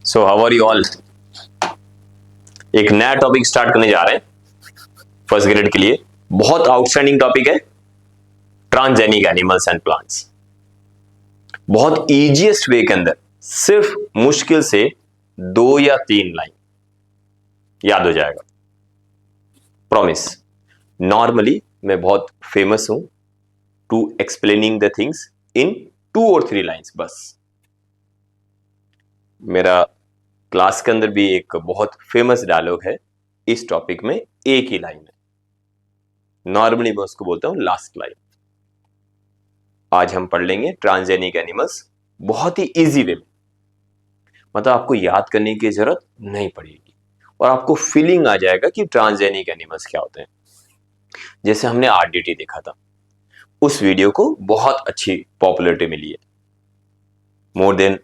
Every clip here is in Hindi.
So how are you all. एक नया टॉपिक स्टार्ट करने जा रहे हैं फर्स्ट ग्रेड के लिए। बहुत आउटस्टैंडिंग टॉपिक है, ट्रांसजेनिक एनिमल्स एंड प्लांट्स। बहुत इजीएस्ट वे के अंदर सिर्फ मुश्किल से 2 या 3 लाइन याद हो जाएगा, प्रॉमिस। नॉर्मली मैं बहुत फेमस हूं to explaining the things in 2 और 3 लाइन्स बस। मेरा क्लास के अंदर भी एक बहुत फेमस डायलॉग है इस टॉपिक में, एक ही लाइन है। नॉर्मली मैं उसको बोलता हूं लास्ट लाइन। आज हम पढ़ लेंगे ट्रांसजेनिक एनिमल्स बहुत ही इजी वे में, मतलब आपको याद करने की जरूरत नहीं पड़ेगी और आपको फीलिंग आ जाएगा कि ट्रांसजेनिक एनिमल्स क्या होते हैं। जैसे हमने आरडीटी देखा था, उस वीडियो को बहुत अच्छी पॉपुलैरिटी मिली है। मोर देन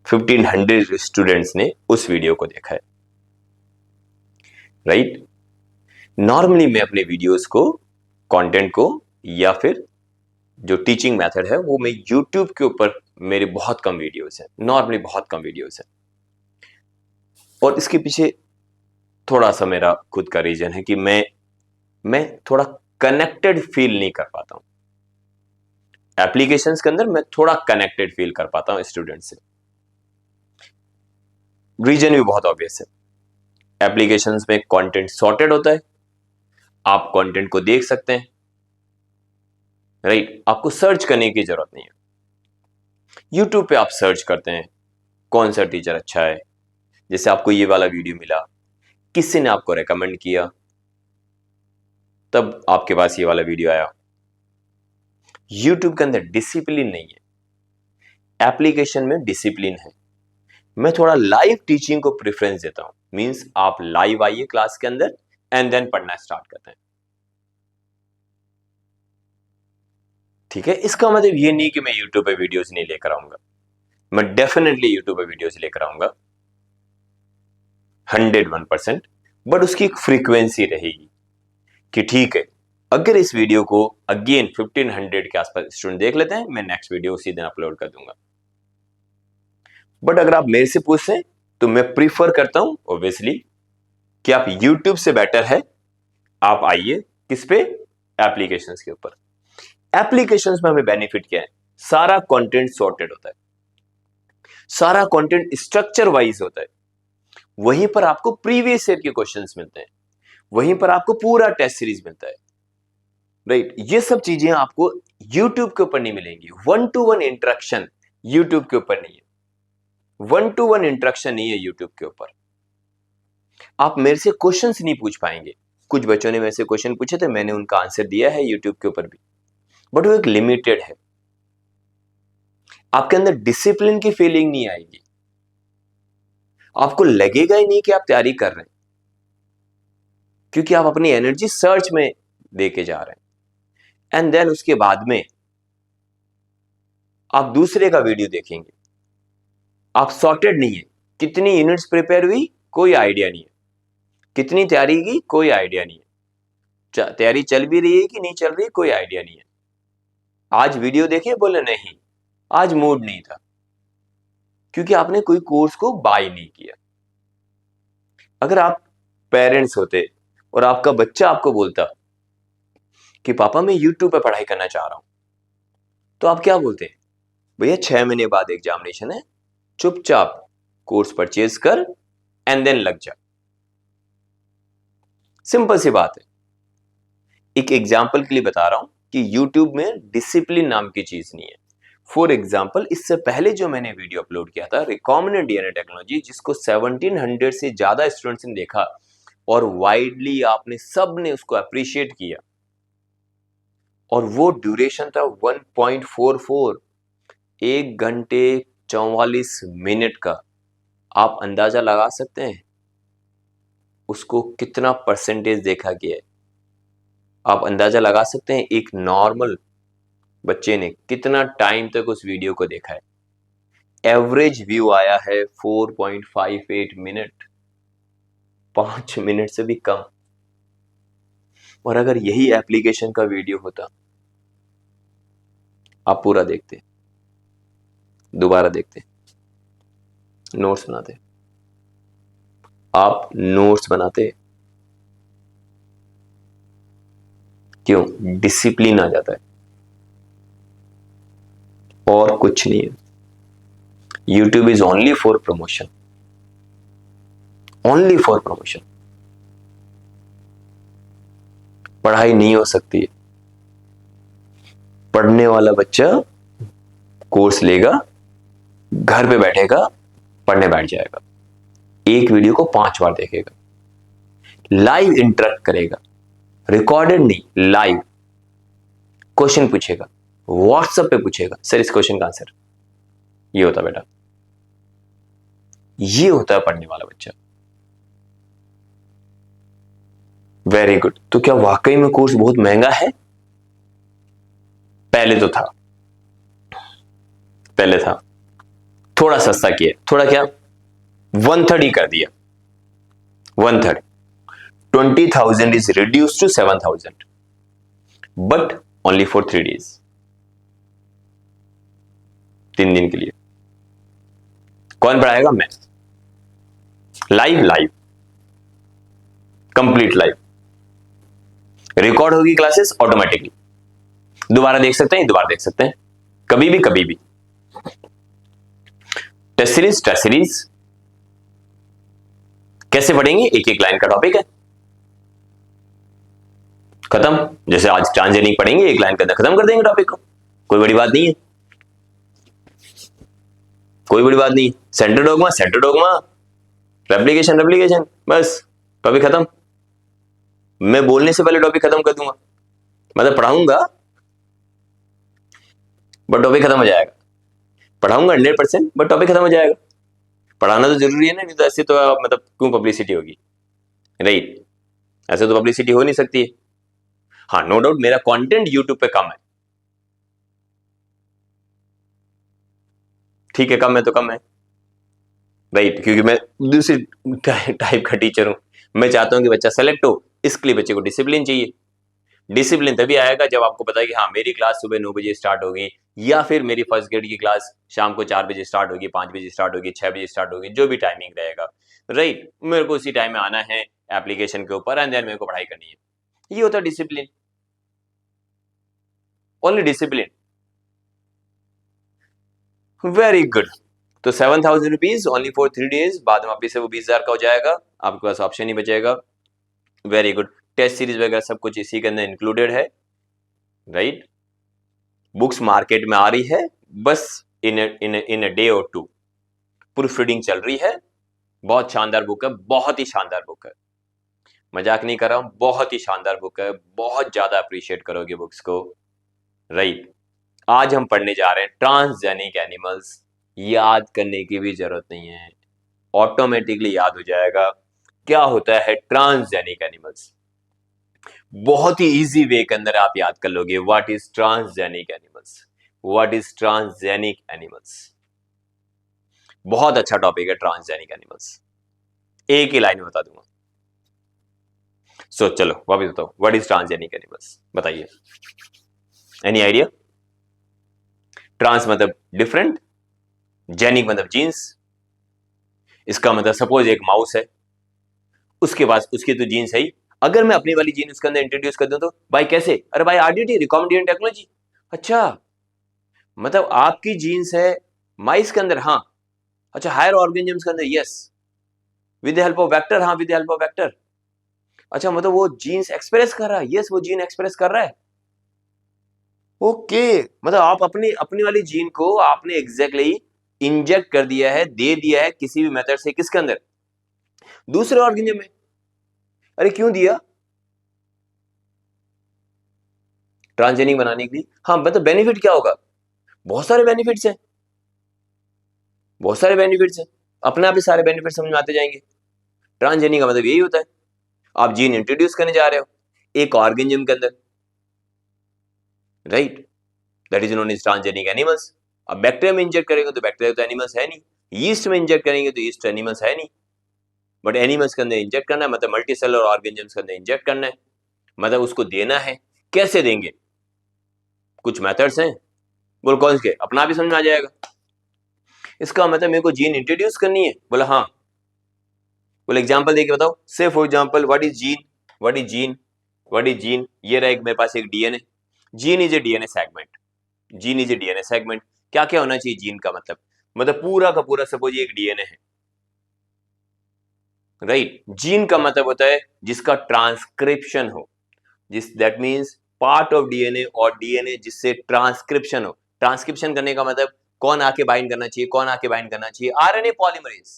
1500 स्टूडेंट्स ने उस वीडियो को देखा है, राइट। नॉर्मली मैं अपने वीडियोस को, कंटेंट को, या फिर जो टीचिंग मेथड है वो मैं यूट्यूब के ऊपर, मेरे बहुत कम वीडियोस हैं, नॉर्मली बहुत कम वीडियोस हैं। और इसके पीछे थोड़ा सा मेरा खुद का रीजन है कि मैं थोड़ा कनेक्टेड फील नहीं कर पाता हूं एप्लीकेशंस के अंदर। मैं थोड़ा कनेक्टेड फील कर पाता हूं स्टूडेंट से। रीजन भी बहुत ऑब्वियस है। एप्लीकेशंस में कंटेंट सॉर्टेड होता है, आप कंटेंट को देख सकते हैं, राइट। आपको सर्च करने की जरूरत नहीं है। यूट्यूब पे आप सर्च करते हैं कौन सा टीचर अच्छा है, जैसे आपको ये वाला वीडियो मिला, किसी ने आपको रेकमेंड किया, तब आपके पास ये वाला वीडियो आया। यूट्यूब के अंदर डिसिप्लिन नहीं है, एप्लीकेशन में डिसिप्लिन है। मैं थोड़ा लाइव टीचिंग को प्रेफरेंस देता हूं, मींस आप लाइव आइए क्लास के अंदर एंड देन पढ़ना स्टार्ट करते हैं, ठीक है। इसका मतलब ये नहीं कि मैं यूट्यूब पे वीडियोस नहीं लेकर आऊंगा, मैं डेफिनेटली यूट्यूब पे वीडियोस लेकर आऊंगा 101%, बट उसकी एक फ्रीक्वेंसी रहेगी कि ठीक है, अगर इस वीडियो को अगेन 1500 के आसपास स्टूडेंट देख लेते हैं, मैं नेक्स्ट वीडियो उसी दिन अपलोड कर दूंगा। बट अगर आप मेरे से पूछें तो मैं प्रीफर करता हूं ऑब्वियसली कि आप यूट्यूब से बेटर है आप आइए किस पे, एप्लीकेशंस के ऊपर। एप्लीकेशंस में हमें बेनिफिट क्या है, सारा कंटेंट सॉर्टेड होता है, सारा कंटेंट स्ट्रक्चर वाइज होता है। वहीं पर आपको प्रीवियस ईयर के क्वेश्चंस मिलते हैं, वहीं पर आपको पूरा टेस्ट सीरीज मिलता है, राइट। ये सब चीजें आपको यूट्यूब के ऊपर नहीं मिलेंगी। 1-to-1 इंटरेक्शन यूट्यूब के ऊपर नहीं है, 1-to-1 इंटरेक्शन नहीं है यूट्यूब के ऊपर। आप मेरे से क्वेश्चंस नहीं पूछ पाएंगे। कुछ बच्चों ने मेरे से क्वेश्चन पूछे थे, मैंने उनका आंसर दिया है यूट्यूब के ऊपर भी, बट वो एक लिमिटेड है। आपके अंदर डिसिप्लिन की फीलिंग नहीं आएगी, आपको लगेगा ही नहीं कि आप तैयारी कर रहे हैं, क्योंकि आप अपनी एनर्जी सर्च में दे के जा रहे हैं। एंड देन उसके बाद में आप दूसरे का वीडियो देखेंगे, आप सॉर्टेड नहीं है। कितनी यूनिट्स प्रिपेयर हुई कोई आइडिया नहीं है, कितनी तैयारी की कोई आइडिया नहीं है, तैयारी चल भी रही है कि नहीं चल रही कोई आइडिया नहीं है। आज वीडियो देखे, बोले नहीं आज मूड नहीं था, क्योंकि आपने कोई कोर्स को बाय नहीं किया। अगर आप पेरेंट्स होते और आपका बच्चा आपको बोलता कि पापा मैं यूट्यूब पे पढ़ाई करना चाह रहा हूं, तो आप क्या बोलते हैं, भैया 6 महीने बाद एग्जामिनेशन है, चुपचाप कोर्स परचेज कर एंड देन लग जा। सिंपल सी बात है। एक एग्जाम्पल के लिए बता रहा हूं कि यूट्यूब में डिसिप्लिन नाम की चीज नहीं है। फॉर एग्जाम्पल, इससे पहले जो मैंने वीडियो अपलोड किया था रिकॉम्बिनेंट डीएनए टेक्नोलॉजी, जिसको 1700 से ज्यादा स्टूडेंट्स ने देखा और वाइडली आपने सब ने उसको अप्रिशिएट किया, और वो ड्यूरेशन था 1.44, 1 घंटे 44 मिनट का। आप अंदाजा लगा सकते हैं उसको कितना परसेंटेज देखा गया है। आप अंदाजा लगा सकते हैं एक नॉर्मल बच्चे ने कितना टाइम तक उस वीडियो को देखा है। एवरेज व्यू आया है 4.58 मिनट, 5 मिनट से भी कम। और अगर यही एप्लीकेशन का वीडियो होता, आप पूरा देखते, दोबारा देखते, नोट्स बनाते, आप नोट्स बनाते, क्यों? डिसिप्लिन आ जाता है, और कुछ नहीं है। YouTube is only for promotion, only for promotion. पढ़ाई नहीं हो सकती है। पढ़ने वाला बच्चा कोर्स लेगा, घर पे बैठेगा, पढ़ने बैठ जाएगा, एक वीडियो को 5 बार देखेगा, लाइव इंटरेक्ट करेगा, रिकॉर्डेड नहीं, लाइव क्वेश्चन पूछेगा, व्हाट्सएप पे पूछेगा, सर इस क्वेश्चन का आंसर। ये होता बेटा, ये होता है पढ़ने वाला बच्चा। Very good. तो क्या वाकई में कोर्स बहुत महंगा है? पहले तो था, पहले था, थोड़ा सस्ता किया, थोड़ा क्या 1/3 ही कर दिया, 1/3। 20,000 is reduced to 7,000, but only for 3 days, 3 दिन के लिए। कौन पढ़ाएगा? मैं, live, live, complete live, record होगी क्लासेस ऑटोमेटिकली, दोबारा देख सकते हैं, दोबारा देख सकते हैं, कभी भी, कभी भी। टेस्ट सीरीज, टेस्ट सीरीज कैसे पढ़ेंगे? एक एक लाइन का टॉपिक है, खत्म। जैसे आज ट्रांसजेनिक पढ़ेंगे, एक लाइन के अंदर खत्म कर देंगे टॉपिक को, कोई बड़ी बात नहीं है, कोई बड़ी बात नहीं। Centre dogma, centre dogma, replication, replication, बस टॉपिक खत्म। मैं बोलने से पहले टॉपिक खत्म कर दूंगा, मतलब पढ़ाऊंगा बट टॉपिक खत्म हो जाएगा, पढ़ाऊंगा 100% बट टॉपिक खत्म हो जाएगा। पढ़ाना तो जरूरी है ना, नहीं तो ऐसे तो मतलब क्यों पब्लिसिटी होगी, राइट? ऐसे तो पब्लिसिटी हो नहीं सकती है। हाँ, नो डाउट मेरा कंटेंट यूट्यूब पे कम है, ठीक है, कम है तो कम है, राइट, क्योंकि मैं दूसरी टाइप का टीचर हूं। मैं चाहता हूं कि बच्चा सेलेक्ट हो, इसके लिए बच्चे को डिसिप्लिन चाहिए। डिसिप्लिन तभी आएगा जब आपको पता है कि हाँ मेरी क्लास सुबह 9 बजे स्टार्ट होगी, या फिर मेरी फर्स्ट ग्रेड की क्लास शाम को 4 बजे स्टार्ट होगी, 5 बजे स्टार्ट होगी, 6 बजे स्टार्ट होगी, जो भी टाइमिंग रहेगा, राइट, मेरे को उसी टाइम में आना है एप्लीकेशन के ऊपर, एंड देन मेरे को पढ़ाई करनी है। ये होता है discipline, only discipline. Very good. तो 7,000 रुपीज ओनली फॉर 3 डेज, बाद में वापिस से वो 20,000 का हो जाएगा, आपके पास ऑप्शन ही बचेगा। Very good. टेस्ट सीरीज वगैरह सब कुछ इसी के अंदर इंक्लूडेड है, राइट। बुक्स मार्केट में आ रही है, बस इन अ डे और 2 प्रूफ रीडिंग चल रही है। बहुत शानदार बुक है, बहुत ही शानदार बुक है, मजाक नहीं कर रहा हूं, बहुत ही शानदार बुक है, बहुत ज्यादा अप्रिशिएट करोगे बुक्स को, राइट। आज हम पढ़ने जा रहे हैं ट्रांसजेनिक एनिमल्स। याद करने की भी जरूरत नहीं है, ऑटोमेटिकली याद हो जाएगा क्या होता है ट्रांसजेनिक एनिमल्स। बहुत ही इजी वे के अंदर आप याद कर लोगे what is transgenic animals, what is transgenic animals. बहुत अच्छा टॉपिक है ट्रांसजेनिक एनिमल्स, एक ही लाइन में बता दूंगा। सो चलो वापस बताओ, व्हाट इज ट्रांसजेनिक एनिमल्स, बताइए, एनी आइडिया? ट्रांस मतलब डिफरेंट, जेनिक मतलब जीन्स। इसका मतलब सपोज एक माउस है, उसके पास उसकी तो जीन्स है ही, अगर मैं अपनी वाली जीन उसके अंदर इंट्रोड्यूस कर दूं तो भाई कैसे? अरे भाई आरडीटी, रिकॉमेंडेड टेक्नोलॉजी। अच्छा, मतलब आपकी जीन्स है माइस के अंदर, हाँ। अच्छा, हायर ऑर्गेनिजम्स के अंदर, yes, with help of vector, हाँ विद हेल्प ऑफ वेक्टर। अच्छा, मतलब वो जीन्स एक्सप्रेस कर रहा है, यस वो जीन एक्सप्रेस कर रहा है, ओके। मतलब आप अपनी अपनी वाली जीन को आपने एग्जैक्टली इंजेक्ट कर दिया है, दे दिया है किसी भी मेथड से, किसके अंदर? दूसरे ऑर्गेनिज्म में। अरे क्यों दिया? ट्रांसजेनिक बनाने के लिए, हाँ। मतलब बेनिफिट क्या होगा? बहुत सारे बेनिफिट्स हैं, बहुत सारे बेनिफिट्स हैं, अपने आप ही सारे बेनिफिट समझ में आते जाएंगे। ट्रांसजेनिक का मतलब यही होता है, आप जीन इंट्रोड्यूस करने जा रहे हो एक ऑर्गेनिज्म के अंदर, right, that is known as transgenic animals. अब बैक्टीरिया में इंजेक्ट करेंगे तो बैक्टीरिया तो एनिमल्स है नहीं, यीस्ट में इंजेक्ट करेंगे तो यीस्ट एनिमल्स है नहीं, बट एनिमल्स के अंदर इंजेक्ट करना है, मतलब मल्टी सेलर ऑर्गेनिजम्स के अंदर इंजेक्ट करना है, मतलब उसको देना है। कैसे देंगे? कुछ मेथड्स हैं, बोल कौन से? अपना भी समझ में आ जाएगा। इसका मतलब मेरे को जीन इंट्रोड्यूस करनी है? बोला हाँ। बोले एग्जांपल देके बताओ। से for example what is gene, what is gene, what is gene. ये रहा एक मेरे पास एक DNA. Gene is a DNA segment, gene is a DNA segment. क्या क्या होना चाहिए जीन का मतलब पूरा का पूरा सपोज ये एक डीएनए है, राइट। जीन का मतलब होता है जिसका ट्रांसक्रिप्शन हो, जिस that means part of DNA और डीएनए जिससे ट्रांसक्रिप्शन हो। ट्रांसक्रिप्शन करने का मतलब कौन आके बाइंड करना चाहिए, कौन आके बाइंड करना चाहिए? RNA polymerase.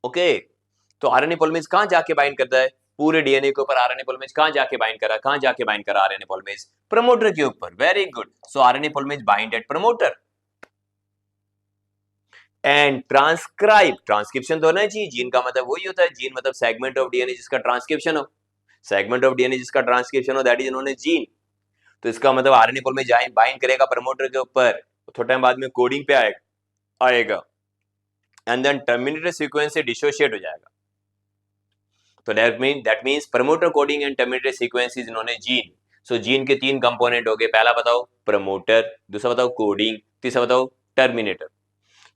ओके, तो आरएनए पॉलीमरेज कहां जाके बाइंड करता है? पूरे डीएनए के ऊपर आरएनए पॉलीमरेज कहां जाके बाइंड करा, कहां जाके बाइंड करा आरएनए पॉलीमरेज? प्रमोटर के ऊपर। Very good. So RNA polymerase bind at promoter and transcribe. Transcription तो होना चाहिए। जीन का मतलब वही होता है, जीन मतलब सेगमेंट ऑफ डीएनए जिसका ट्रांसक्रिप्शन हो। सेगमेंट ऑफ डीएनए जिसका ट्रांसक्रिप्शन हो that is known as gene. तो इसका मतलब आरएनए पॉलीमरेज बाइंड करेगा प्रमोटर के ऊपर, थोड़ा टाइम बाद में कोडिंग पे आएगा एंड देन टर्मिनेटर सीक्वेंस से डिसोशिएट हो जाएगा। तो that means promoter coding and terminator sequence is known as gene. So gene के तीन कंपोनेंट हो गए। पहला बताओ प्रमोटर, दूसरा बताओ कोडिंग, तीसरा बताओ टर्मिनेटर।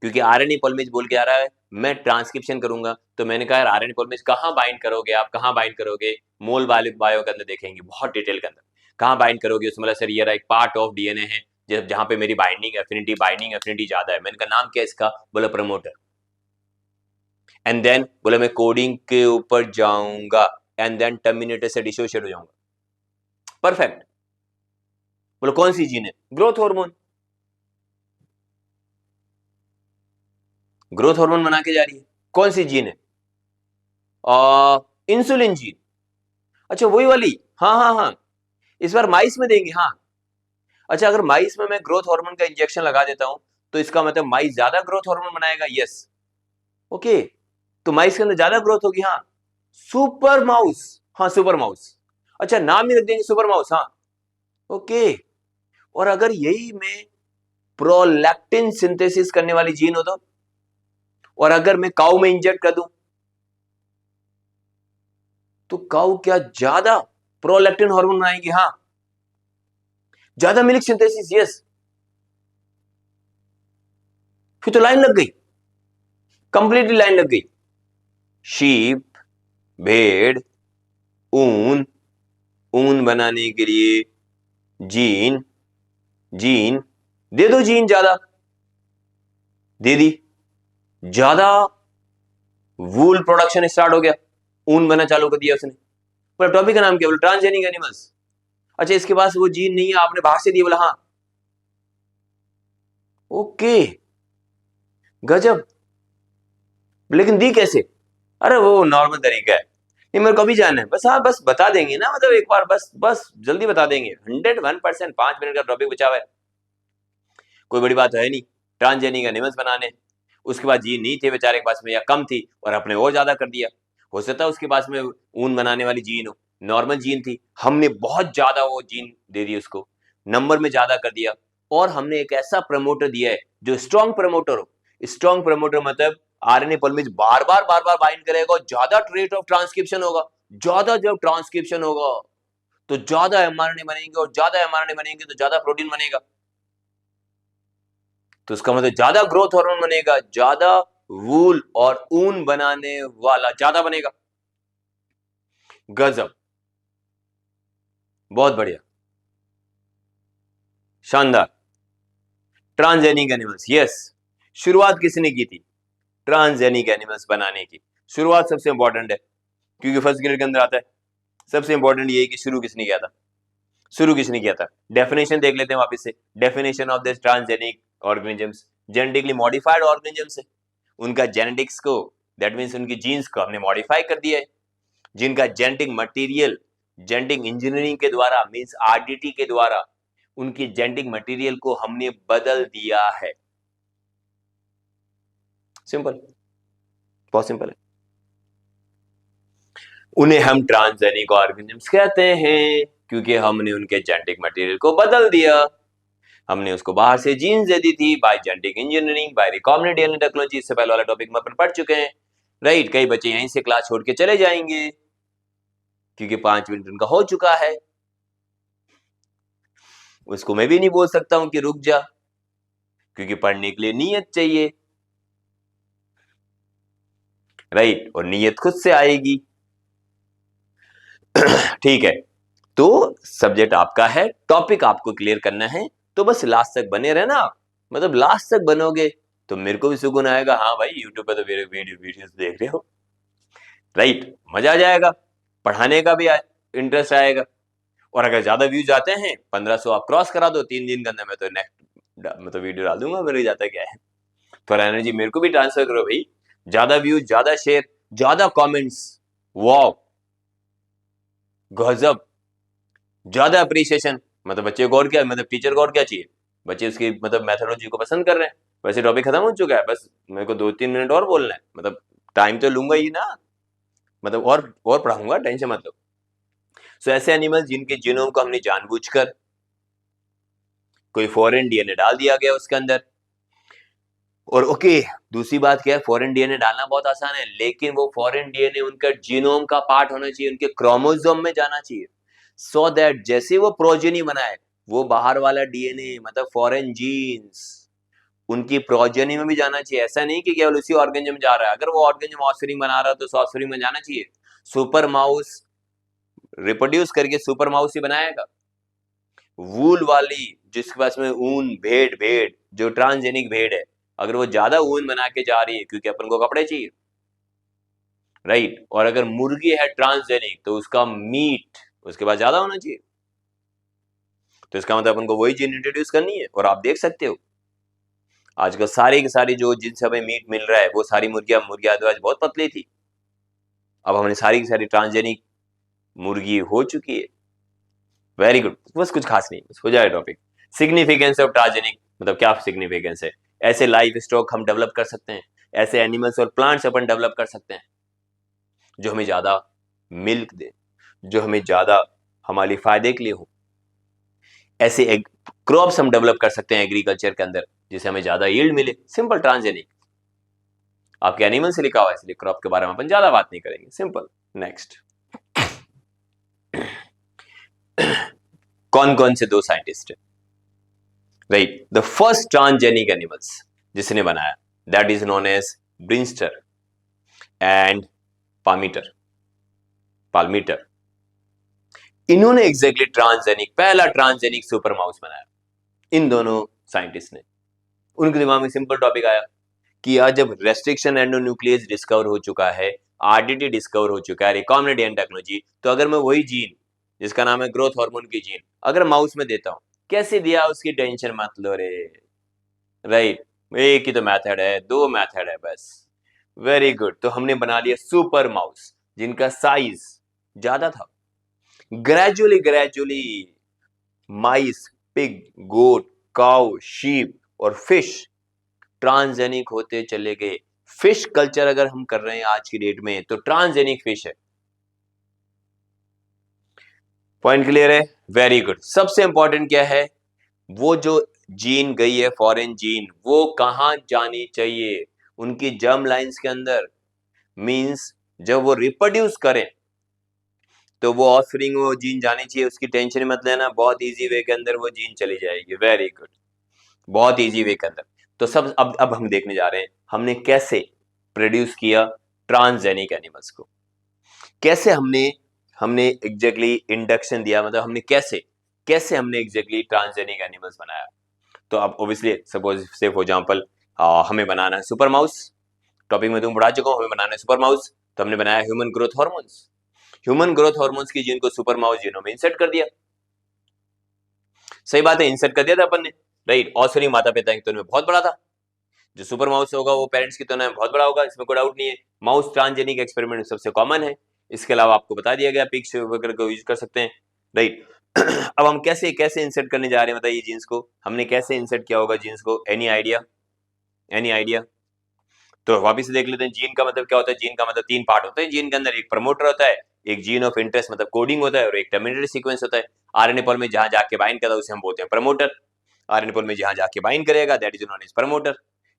क्योंकि आरएनए पॉलीमरेज बोल के आ रहा है मैं ट्रांसक्रिप्शन करूंगा, तो मैंने कहा यार आरएनए पॉलीमरेज कहां बाइंड करोगे आप, कहां बाइंड करोगे? मोल बायो के अंदर देखेंगे बहुत डिटेल के अंदर कहां बाइंड करोगे। उसमें सर ये एक पार्ट ऑफ डीएनए है जहां पे मेरी बाइंडिंग एफिनिटी ज्यादा है। मैंने कहा नाम क्या है इसका? बोला प्रमोटर। एंड देन बोला मैं कोडिंग के ऊपर जाऊंगा एंड देन टर्मिनेटर से डिसोशिएट हो जाऊंगा। परफेक्ट। बोलो कौन सी जीन है? Growth hormone. ग्रोथ हार्मोन बना के जा रही है। कौन सी जीन है? Insulin gene. अच्छा वही वाली। हाँ हाँ हाँ, इस बार माइस में देंगे। हाँ अच्छा, अगर माइस में मैं ग्रोथ हार्मोन का इंजेक्शन लगा देता हूं तो इसका मतलब माइस ज्यादा ग्रोथ हार्मोन बनाएगा। यस ओके, तो माइस के अंदर ज्यादा ग्रोथ होगी। हाँ सुपर माउस। हाँ सुपर माउस। अच्छा नाम ही रख देंगे सुपर माउस। हाँ ओके। और अगर यही मैं प्रोलैक्टिन सिंथेसिस करने वाली जीन हो और अगर मैं काऊ में इंजेक्ट कर दूं तो काऊ क्या ज्यादा प्रोलैक्टिन हार्मोन बनाएंगे? हाँ ज्यादा मिल्क सिंथेसिस। यस, फिर तो लाइन लग गई, कंप्लीटली लाइन लग गई। शीप, भेड़, ऊन, ऊन बनाने के लिए जीन, जीन दे दो, जीन ज्यादा दे दी, ज्यादा वूल प्रोडक्शन स्टार्ट हो गया, ऊन बना चालू कर दिया उसने। पर टॉपिक का नाम क्या? बोला ट्रांसजेनिक एनिमल्स। अच्छा इसके पास वो जीन नहीं है, आपने बाहर से दिया? बोला हाँ ओके गजब। लेकिन दी कैसे? अरे वो नॉर्मल तरीका है, ये मेरे को भी जानना है बस। हाँ बस बता देंगे ना, मतलब एक बार बस बस जल्दी बता देंगे। 101%। 5 मिनट का टॉपिक बचा हुआ है, कोई बड़ी बात है नहीं। ट्रांसजेनिक एनिमल्स बनाने, उसके बाद जीन नहीं थे बेचारे के पास में या कम थी और अपने और ज्यादा कर दिया। हो सकता है उसके पास में ऊन बनाने वाली जीन हो, नॉर्मल जीन थी, हमने बहुत ज्यादा वो जीन दे दी उसको, नंबर में ज्यादा कर दिया। और हमने एक ऐसा प्रमोटर दिया है जो स्ट्रॉन्ग प्रमोटर हो। स्ट्रॉन्ग प्रमोटर मतलब आरएनए पॉलीमरेज बार बार बाइंड करेगा और ज्यादा रेट ऑफ ट्रांसक्रिप्शन होगा। ज्यादा जब ट्रांसक्रिप्शन होगा तो ज्यादा एमआरएनए बनेंगे और ज्यादा एमआरएनए बनेंगे तो ज्यादा प्रोटीन बनेगा। तो इसका मतलब ज्यादा ग्रोथ हार्मोन बनेगा, ज्यादा वूल और ऊन बनाने वाला ज्यादा बनेगा। गजब, बहुत बढ़िया, शानदार। Transgenic animals. यस, शुरुआत किसने की थी ट्रांसजेनिक एनिमल्स बनाने की? शुरुआत सबसे इंपॉर्टेंट है क्योंकि फर्स्ट ग्रेड के अंदर आता है। सबसे इंपॉर्टेंट ये है कि शुरू किसने किया था, शुरू किसने किया था। डेफिनेशन देख लेते हैं वापस से। Definition of this transgenic organisms, genetically modified organisms है। उनका जेनेटिक्स को, दैट मींस उनकी जीन्स को हमने मॉडिफाई कर दिया है। जिनका जेनेटिक मटेरियल जेनेटिक इंजीनियरिंग के द्वारा मींस आरडीटी के द्वारा उनकी जेनेटिक मटेरियल को हमने बदल दिया है। सिंपल, बहुत सिंपल है। उन्हें हम ट्रांसजेनिक ऑर्गेनिजम्स कहते हैं क्योंकि हमने उनके जेनेटिक मटेरियल को बदल दिया। हमने उसको बाहर से जीन्स दे दी थी bye genetic engineering, bye recombinant DNA technology. इससे पहले वाला टॉपिक में अपन पढ़ चुके हैं, राइट। कई बच्चे यहीं से क्लास छोड़ के चले जाएंगे क्योंकि 5 मिनट उनका हो चुका है। उसको मैं भी नहीं बोल सकता हूं कि रुक जा, क्योंकि पढ़ने के लिए नीयत चाहिए। राइट, और नीयत खुद से आएगी। ठीक है, तो सब्जेक्ट आपका है, टॉपिक आपको क्लियर करना है, तो बस लास्ट तक बने रहना। मतलब लास्ट तक बनोगे तो मेरे को भी सुकून आएगा, हाँ भाई यूट्यूब पे तो मेरे वीडियोस देख रहे हो, राइट, मजा आ जाएगा, पढ़ाने का भी इंटरेस्ट आएगा। और अगर ज्यादा व्यूज आते हैं, 1500 आप क्रॉस करा दो 3 दिन के अंदर, मैं तो नेक्स्ट मतलब वीडियो डाल दूंगा, मेरे जाता क्या है। थोड़ा एनर्जी मेरे को भी ट्रांसफर करो भाई, ज्यादा व्यूज, ज्यादा शेयर, ज्यादा कमेंट्स, वाओ गजब, ज्यादा अप्रिसिएशन। मतलब बच्चे को और क्या, मतलब टीचर को और क्या चाहिए, बच्चे उसकी मतलब मेथोडोलॉजी को पसंद कर रहे हैं। वैसे टॉपिक खत्म हो चुका है, बस मेरे को 2-3 मिनट और बोलना है, मतलब टाइम तो लूंगा ही ना, मतलब और पढ़ाऊंगा, टेंशन मत लो। सो ऐसे एनिमल जिनके जीनोम को हमने जानबूझकर कोई फॉरेन डीएनए डाल दिया गया उसके अंदर। और ओके, दूसरी बात क्या है, फॉरेन डीएनए डालना बहुत आसान है, लेकिन वो फॉरेन डीएनए उनका जीनोम का पार्ट होना चाहिए, उनके क्रोमोसोम में जाना चाहिए, सो दैट जैसे वो प्रोजेनी बनाए, वो बाहर वाला डीएनए मतलब फॉरेन जीन्स उनकी प्रोजेनी में भी जाना चाहिए। ऐसा नहीं कि केवल उसी ऑर्गेनिज्म में जा रहा है, अगर वो ऑर्गेनिज्म ऑफस्प्रिंग बना रहा है तो ऑफस्प्रिंग में जाना चाहिए। सुपर माउस रिप्रोड्यूस करके सुपर माउस ही बनाएगा। वूल वाली, जिसके पास में ऊन, भेड़ जो ट्रांसजेनिक भेड़ है, अगर वो ज्यादा ऊन बना के जा रही है क्योंकि अपन को कपड़े चाहिए, राइट, और अगर मुर्गी है ट्रांसजेनिक तो उसका मीट उसके पास ज्यादा होना चाहिए, तो इसका मतलब अपन को वही जीन इंट्रोड्यूस करनी है। और आप देख सकते हो आजकल सारी की सारी जो जिनसे हमें मीट मिल रहा है, वो सारी मुर्गियां अदरवाइज बहुत पतली थी, अब हमने सारी की सारी ट्रांसजेनिक मुर्गी हो चुकी है। वेरी गुड, बस कुछ खास नहीं, बस हो जाए टॉपिक। सिग्निफिकेंस ऑफ ट्रांसजेनिक, मतलब क्या सिग्निफिकेंस है, ऐसे लाइफ स्टॉक हम डेवलप कर सकते हैं, ऐसे एनिमल्स और प्लांट्स अपन डेवलप कर सकते हैं जो हमें ज्यादा मिल्क दे, जो हमें ज्यादा हमारे फायदे के लिए हो। ऐसे क्रॉप्स हम डेवलप कर सकते हैं एग्रीकल्चर के अंदर जिससे हमें ज्यादा यील्ड मिले, सिंपल ट्रांसजेनिक। आपके एनिमल से लिखा हुआ है इसलिए क्रॉप के बारे में अपन ज्यादा बात नहीं करेंगे, सिंपल। नेक्स्ट, कौन कौन से 2 साइंटिस्ट है, right, the first transgenic animals जिसने बनाया, that is known as Brinster and Palmiter Palmiter. इन्होंने एग्जैक्टली ट्रांसजेनिक, पहला ट्रांसजेनिक सुपर माउस बनाया, इन दोनों साइंटिस्ट ने। उनके दिमाग में सिंपल टॉपिक आया कि यार जब रेस्ट्रिक्शन एंडोन्यूक्लियस डिस्कवर हो चुका है, आरडीटी डिस्कवर हो चुका है, रिकॉम्बिनेंट डीएनए टेक्नोलॉजी, तो अगर मैं वही जीन जिसका नाम है ग्रोथ हार्मोन की जीन अगर माउस में देता हूं, कैसे दिया उसकी टेंशन मत लो रे, राइट, एक ही तो मेथड है, 2 मेथड है बस। वेरी गुड, तो हमने बना लिया सुपर माउस जिनका साइज ज्यादा था। ग्रेजुअली माइस, पिग, गोट, काउ, शीप और फिश ट्रांसजेनिक होते चले गए। फिश कल्चर अगर हम कर रहे हैं आज की डेट में तो ट्रांसजेनिक फिश है। पॉइंट क्लियर है, वेरी गुड। सबसे इंपॉर्टेंट क्या है, वो जो जीन गई है फॉरेन जीन, वो कहां जानी चाहिए, उनकी जर्म लाइंस के अंदर। मींस जब वो रिप्रोड्यूस करें तो वो ऑफस्प्रिंग वो जीन जानी चाहिए, उसकी टेंशन मत लेना, बहुत इजी वे के अंदर वो जीन चली जाएगी। वेरी गुड, बहुत इजी वे के अंदर। तो सब अब हम देखने जा रहे हैं हमने कैसे प्रोड्यूस किया ट्रांसजेनिक एनिमल्स को, कैसे हमने हमने एग्जैक्टली इंडक्शन दिया, मतलब हमने कैसे कैसे हमने एग्जैक्टली ट्रांसजेनिक एनिमल्स बनाया। तो अब ऑब्वियसली सपोज से फॉर एग्जांपल हमें बनाना है सुपर माउस, टॉपिक में तुम पढ़ा चुका हूं, हमें बनाना है सुपर माउस, तो हमने बनाया human growth hormones. Human growth hormones की जीन को सुपर माउस जीनोम में इंसर्ट कर दिया। सही बात है, इंसर्ट कर दिया था अपन ने, राइट। ऑस्फरिंग माता पिता की तुलना में बहुत बड़ा था, जो सुपर माउस होगा वो पेरेंट्स की तुलना में बहुत बड़ा होगा, इसमें कोई डाउट नहीं है। माउस ट्रांसजेनिक एक्सपेरिमेंट सबसे कॉमन है। इसके अलावा आपको बता दिया गया पिग्स वगैरह को यूज कर सकते हैं, राइट। अब हम कैसे कैसे इंसर्ट करने जा रहे हैं बताइए जीन्स को, हमने कैसे इंसर्ट किया होगा जीन्स को, एनी आइडिया, एनी आइडिया। तो वापिस से देख लेते हैं, जीन का मतलब क्या होता है। जीन का मतलब 3 पार्ट होते हैं जीन के अंदर, एक प्रमोटर होता है, एक जीन ऑफ इंटरेस्ट मतलब कोडिंग होता है, और एक टर्मिनेटर सीक्वेंस होता है। आरएनए पॉल में जहां जाके बाइंड करता है उसे हम बोलते हैं प्रमोटर। आरएनए पॉल में जहां जाके बाइंड करेगा that is known as promoter.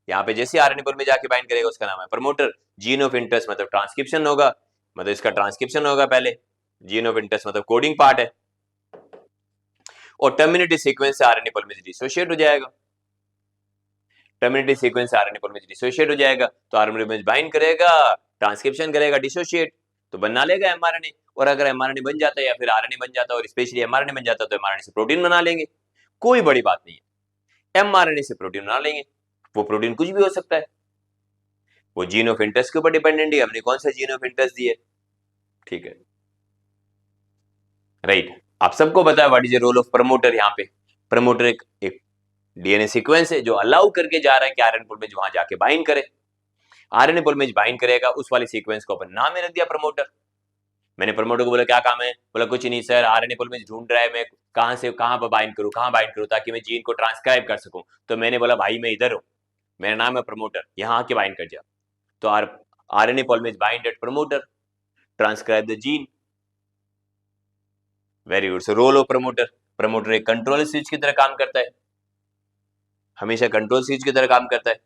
यहाँ पे जैसे आरएनए पॉल में जाके बाइंड करेगा उसका नाम है प्रमोटर। जीन ऑफ इंटरेस्ट मतलब ट्रांसक्रिप्शन होगा, मतलब इसका ट्रांसक्रिप्शन होगा पहले। जीन ऑफ इंटरेस्ट मतलब कोडिंग पार्ट है, और टर्मिनेटिव सीक्वेंस से आरएनए पॉल में डिसोशिएट हो जाएगा। टर्मिनेटिव सीक्वेंस आरएनए पॉल में डिसोशिएट हो जाएगा तो आरएनए में बाइंड करेगा, ट्रांसक्रिप्शन करेगा डिसोशिएट, तो बना लेगा एमआरएनए, और अगर एमआरएनए बन जाता है या फिर आरएनए बन जाता है और स्पेशली एमआरएनए बन जाता है तो एमआरएनए से प्रोटीन बना लेंगे, कोई बड़ी बात नहीं है। एमआरएनए से प्रोटीन बना लेंगे, वो प्रोटीन कुछ भी हो सकता है, वो जीन ऑफ इंटरेस्ट के ऊपर डिपेंडेंट है, हमने कौन सा जीन ऑफ इंटरेस्ट दिया है, ठीक है राइट। आप सबको पता है what is the role of promoter. यहाँ पे प्रमोटर एक डीएनए सीक्वेंस है जो अलाउ करके जा रहा है कि आरएनए पॉलीमरेज वहां जाके बाइंड करे, आरएनए पॉलीमरेज बाइंड करेगा, उस वाली सीक्वेंस को अपन नाम में रख दिया प्रमोटर। मैंने प्रमोटर को बोला क्या काम है, बोला कुछ नहीं सर, आरएनए पॉलीमरेज ढूंढ रहा है, मैं कहां से कहां पर बाइंड करूं ताकि मैं जीन को ट्रांसक्राइब कर सकूं। तो मैंने बोला भाई मैं इधर हूं, मेरा नाम है प्रमोटर, यहां आके बाइंड कर जा। तो RNA polymerase bind at promoter, transcribe the gene. Very good. So role of promoter, promoter एक कंट्रोल स्विच की तरह काम करता है, हमेशा कंट्रोल स्विच की तरह काम करता है।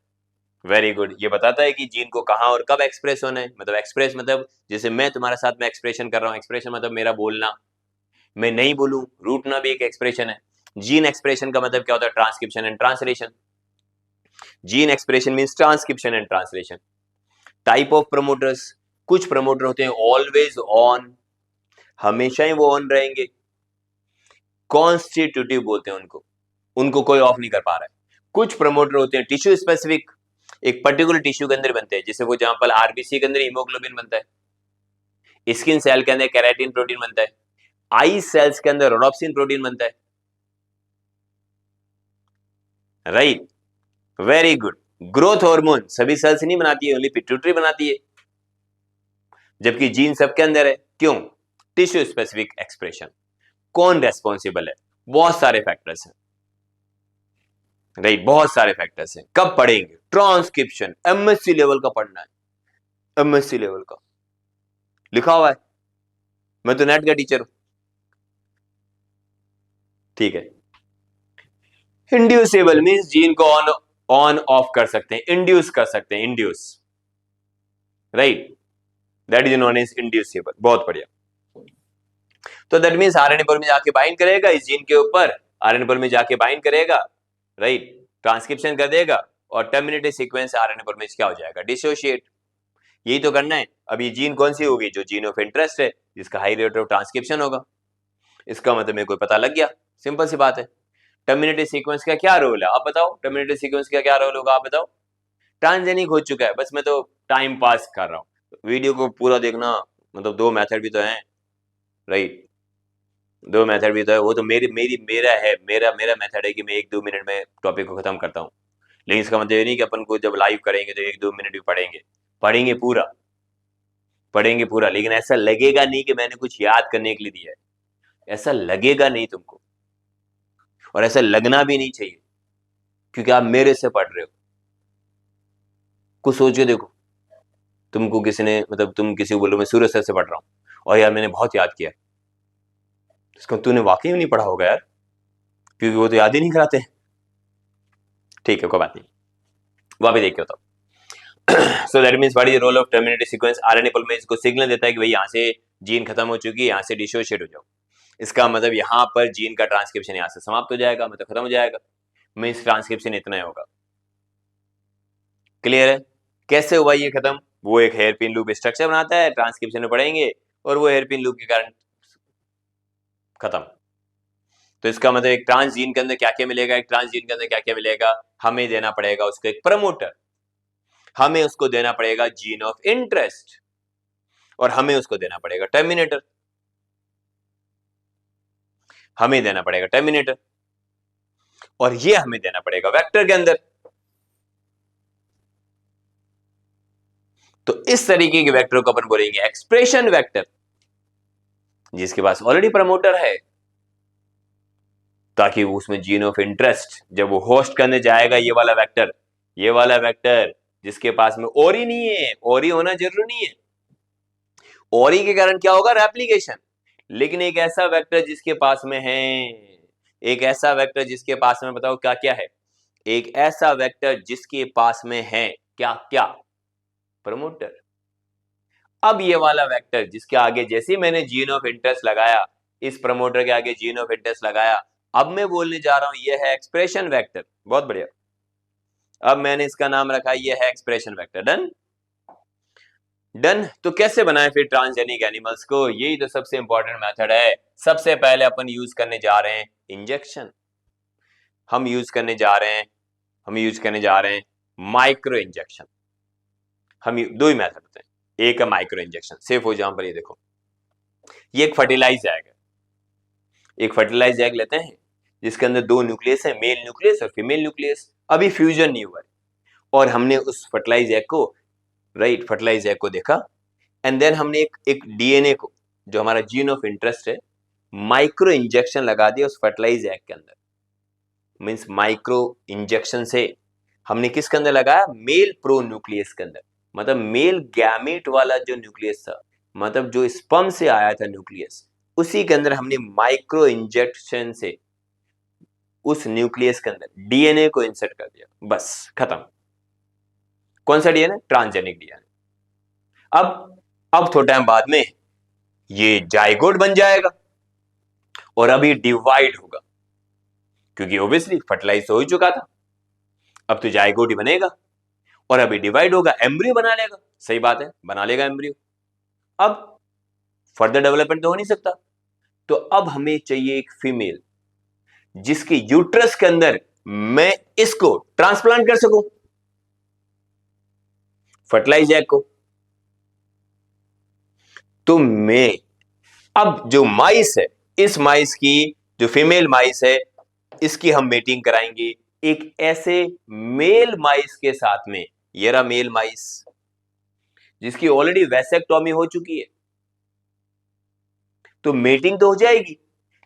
Very good. ये बताता है कि जीन को कहां और कब एक्सप्रेस होना है, मतलब एक्सप्रेस मतलब जैसे मैं तुम्हारे साथ में एक्सप्रेशन कर रहा हूं, एक्सप्रेशन मतलब मेरा बोलना, मैं नहीं बोलूं, रूठना भी एक एक्सप्रेशन है। जीन एक्सप्रेशन का मतलब क्या होता है, transcription and translation. Gene expression means transcription and translation. Type of promoters, कुछ प्रमोटर होते हैं ऑलवेज ऑन, हमेशा ही वो ऑन रहेंगे, कॉन्स्टिट्यूटिव बोलते हैं उनको, उनको कोई ऑफ नहीं कर पा रहा है। कुछ प्रमोटर होते हैं टिश्यू स्पेसिफिक, एक पर्टिकुलर टिश्यू के अंदर बनते हैं, जैसे वो एग्जांपल आरबीसी के अंदर हीमोग्लोबिन बनता है, स्किन सेल के अंदर केराटिन प्रोटीन बनता है, आई सेल्स के अंदर रोडोप्सिन प्रोटीन बनता है, right very good. Growth hormone सभी सेल्स नहीं बनाती है, ओनली पिट्यूटरी बनाती है, जबकि जीन सबके अंदर है। क्यों? Tissue specific expression. कौन रेस्पॉन्सिबल है? बहुत सारे फैक्टर्स हैं, राइट बहुत सारे फैक्टर्स हैं। कब पढ़ेंगे? ट्रांसक्रिप्शन एमएससी लेवल का पढ़ना है, एमएससी लेवल का लिखा हुआ है, मैं तो नेट का टीचर हूं, ठीक है। इंड्यूसेबल मींस जीन को ऑन ऑफ कर सकते हैं, इंड्यूस कर सकते हैं, induce, right that is known as inducible. बहुत बढ़िया। तो दैट मींस आरएनए पर में जाके बाइंड करेगा इस जीन के ऊपर, आरएनए पर में जाके बाइंड करेगा, राइट ट्रांसक्रिप्शन कर देगा, और टर्मिनेटेड सीक्वेंस आरएनए पर में क्या हो जाएगा, डिसोशिएट। यही तो करना है। अब ये जीन कौन सी होगी, जो जीन ऑफ इंटरेस्ट है, जिसका हाई रेट ऑफ ट्रांसक्रिप्शन होगा। इसका मतलब मेरे को पता लग गया, सिंपल सी बात है। टर्मिनेटेड सीक्वेंस का क्या रोल है आप बताओ, टर्मिनेटेड सीक्वेंस का क्या रोल होगा आप बताओ। ट्रांसजेनिक हो चुका है, बस मैं तो टाइम पास कर रहा हूँ, वीडियो को पूरा देखना, मतलब दो मेथड भी तो हैं, राइट दो मेथड भी तो है, वो तो मेरा है, मेरा मेथड है कि मैं 1-2 मिनट में टॉपिक को खत्म करता हूँ। लेकिन इसका मतलब ये नहीं कि अपन को जब लाइव करेंगे तो 1-2 मिनट भी पढ़ेंगे पूरा, लेकिन ऐसा लगेगा नहीं कि मैंने कुछ याद करने के लिए दिया है, ऐसा लगेगा नहीं तुमको, और ऐसा लगना भी नहीं चाहिए, क्योंकि आप मेरे से पढ़ रहे हो। कुछ सोच के देखो, तुमको किसी ने, मतलब तुम किसी को बोलो मैं सूरज सर से पढ़ रहा हूँ और यार मैंने बहुत याद किया, इसको तूने वाकई में नहीं पढ़ा होगा यार, क्योंकि वो तो याद ही नहीं कराते। ठीक है कोई बात नहीं, वहां भी देखिए। तो so that means what is the role of terminated sequence, RNA polymerase को सिग्नल देता है कि भाई यहाँ से जीन खत्म हो चुकी है, यहाँ से डिसोशिएट हो जाओ। इसका मतलब यहाँ पर जीन का ट्रांसक्रिप्शन यहाँ से समाप्त हो जाएगा, मतलब खत्म हो जाएगा, मींस ट्रांसक्रिप्शन इतना ही होगा। क्लियर है? कैसे हुआ ये खत्म? वो एक हेयर पिन लूप स्ट्रक्चर बनाता है, ट्रांसक्रिप्शन में पढ़ेंगे, और वो हेयर पिन लूप के कारण खत्म। तो इसका मतलब एक ट्रांसजीन के अंदर क्या क्या मिलेगा, एक ट्रांसजीन के अंदर क्या क्या मिलेगा, हमें देना पड़ेगा उसको एक प्रमोटर, हमें उसको देना पड़ेगा जीन ऑफ इंटरेस्ट, और हमें उसको देना पड़ेगा टर्मिनेटर, हमें देना पड़ेगा टर्मिनेटर, और ये हमें देना पड़ेगा वेक्टर के अंदर। तो इस तरीके के वेक्टर को अपन बोलेंगे एक्सप्रेशन वेक्टर, जिसके पास ऑलरेडी प्रमोटर है, ताकि उसमें जीन ऑफ इंटरेस्ट जब वो होस्ट करने जाएगा, ये वाला वेक्टर जिसके पास में ओरी नहीं है, ओरी होना जरूरी नहीं है, ओरी के कारण क्या होगा, रेप्लिकेशन, लेकिन एक ऐसा वेक्टर जिसके पास में है, एक ऐसा वेक्टर जिसके पास में, बताओ क्या क्या है, एक ऐसा वेक्टर जिसके पास में है क्या क्या, प्रमोटर। अब ये वाला वेक्टर जिसके आगे जैसे मैंने जीन ऑफ इंटरेस्ट लगाया, इस प्रमोटर के आगे जीन ऑफ इंटरेस्ट लगाया, अब मैं बोलने जा रहा हूं ये है एक्सप्रेशन वेक्टर। बहुत बढ़िया, अब मैंने इसका नाम रखा ये है एक्सप्रेशन वेक्टर। डन। डन। तो कैसे बनाएं फिर ट्रांसजेनिक एनिमल्स को, यही तो सबसे इंपॉर्टेंट मेथड है। सबसे पहले अपन यूज करने जा रहे हैं इंजेक्शन। हम यूज करने जा रहे हैं माइक्रो इंजेक्शन। दो ही मेथड होते हैं, एक है माइक्रो इंजेक्शन। सेफ हो जहां पर, ये देखो, ये एक फर्टिलाइज एग है। एक फर्टिलाइज एग लेते हैं जिसके अंदर दो न्यूक्लियस है, मेल न्यूक्लियस और फीमेल न्यूक्लियस। अभी फ्यूजन नहीं हुआ है, और हमने उस फर्टिलाइज एग को, राइट, फर्टिलाइज एग को देखा, एंड देन हमने एक डीएनए को, जो हमारा जीन ऑफ इंटरेस्ट है, माइक्रो इंजेक्शन लगा दिया उस फर्टिलाइज एग के अंदर। मींस माइक्रो इंजेक्शन से हमने किसके अंदर लगाया, मेल प्रो न्यूक्लियस के अंदर, मतलब मेल गैमेट वाला जो न्यूक्लियस था, मतलब जो स्पर्म से आया था न्यूक्लियस, उसी के अंदर हमने माइक्रो इंजेक्शन से उस न्यूक्लियस के अंदर डीएनए को इंसर्ट कर दिया। बस खत्म। कौन सा डीएनए, ट्रांसजेनिक डीएनए। अब थोड़ा टाइम बाद में ये जाइगोट बन जाएगा और अभी डिवाइड होगा, क्योंकि ऑब्वियसली फर्टिलाइज तो हो ही चुका था। अब तो जाइगोट ही बनेगा और अभी डिवाइड होगा, एम्ब्रियो बना लेगा। सही बात है, बना लेगा एम्ब्रियो। अब फर्दर डेवलपमेंट तो हो नहीं सकता, तो अब हमें चाहिए एक फीमेल जिसके यूट्रस के अंदर मैं इसको ट्रांसप्लांट कर सकूं, फर्टिलाइज एग को। तो मैं अब जो माइस है, इस माइस की, जो फीमेल माइस है, इसकी हम मेटिंग कराएंगे एक ऐसे मेल माइस के साथ में। ये रहा मेल माइस जिसकी ऑलरेडी वैसेक्टोमी हो चुकी है। तो मेटिंग तो हो जाएगी,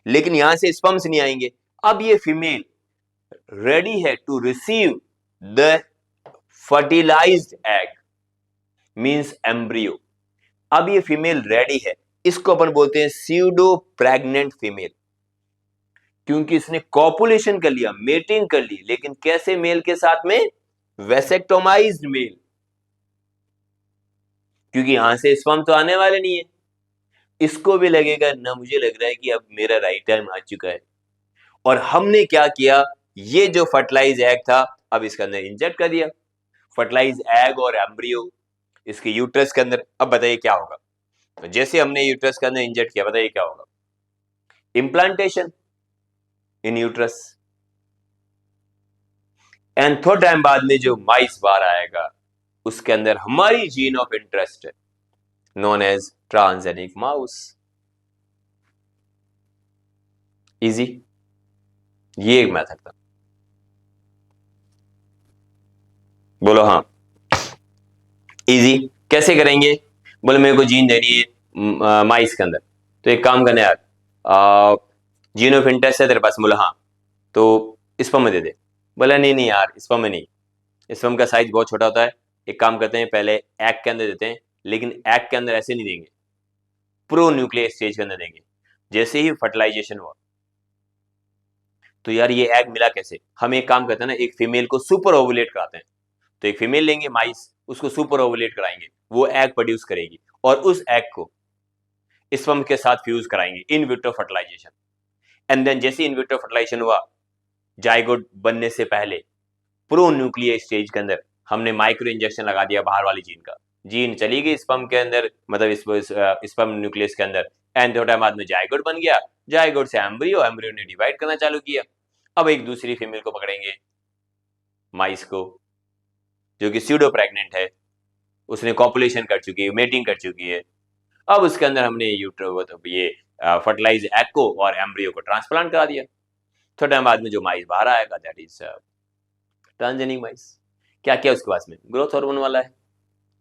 लेकिन यहां से स्पर्म्स नहीं आएंगे। अब ये फीमेल रेडी है to receive the fertilized egg, means embryo. अब ये फीमेल रेडी है, इसको अपन बोलते हैं स्यूडो प्रेग्नेंट फीमेल, क्योंकि इसने कॉपुलेशन कर लिया, मेटिंग कर ली, लेकिन कैसे मेल के साथ में, वैसेक्टोमाइज्ड मेल, क्योंकि यहां से स्पर्म तो आने वाले नहीं है। इसको भी लगेगा ना, मुझे लग रहा है कि अब मेरा राइट टाइम आ चुका है। और हमने क्या किया, ये जो फर्टिलाइज एग था, अब इसके अंदर इंजेक्ट कर दिया, फर्टिलाइज एग और एम्ब्रियो इसके यूट्रस के अंदर। अब बताइए क्या होगा, तो जैसे हमने यूट्रस के अंदर इंजेक्ट किया, बताइए क्या होगा, इम्प्लांटेशन इन यूट्रस। एंड थोड़ा टाइम बाद में जो माइस बाहर आएगा, उसके अंदर हमारी जीन ऑफ इंटरेस्ट है, known as transgenic mouse. Easy, ये एक मेथड था। बोलो हाँ, इजी कैसे करेंगे। बोले मेरे को जीन देनी है माइस के अंदर, तो एक काम करना यार, जीन ऑफ इंटरेस्ट है तेरे पास। बोला हाँ, तो स्पर्म में दे दे। बोला नहीं नहीं यार, स्पर्म में नहीं, स्पर्म का साइज बहुत छोटा होता है। एक काम करते हैं, पहले एग के अंदर देते हैं, लेकिन एग के अंदर ऐसे नहीं देंगे, प्रो न्यूक्लियर स्टेज के अंदर देंगे। जैसे ही फर्टिलाइजेशन हुआ, तो यार ये एग मिला कैसे, हम एक काम करते हैं ना, एक फीमेल को सुपर ओवुलेट कराते हैं। तो एक फीमेल लेंगे माइस, उसको सुपर ओवुलेट कराएंगे, वो एग प्रोड्यूस करेगी, और उस एग को स्पर्म के साथ फ्यूज कराएंगे, in vitro fertilization. And then जैसे इन विट्रो फर्टिलाइजेशन हुआ, जाइगोट बनने से पहले प्रो न्यूक्लियर स्टेज के अंदर हमने माइक्रो इंजेक्शन लगा दिया बाहर वाली जीन का, जीन चली गई स्पर्म के अंदर, मतलब स्पर्म न्यूक्लियस के अंदर। एंड थोड़ा बाद में जाइगोट बन गया, जाइगोट से एम्ब्रियो, एम्ब्रियो ने डिवाइड करना चालू किया। अब एक दूसरी फीमेल को पकड़ेंगे, माइस को, जो कि स्यूडो प्रेग्नेंट है, उसने कॉपुलेशन कर चुकी है, मेटिंग कर चुकी है। अब उसके अंदर हमने यूट्रो, तो ये फर्टिलाइज एग को और एम्ब्रियो को ट्रांसप्लांट करा दिया। थोड़ा टाइम बाद में जो माइस बाहर आएगा, दैट इज ट्रांसजेनिक माइस। क्या क्या उसके पास में, ग्रोथ हार्मोन वाला है,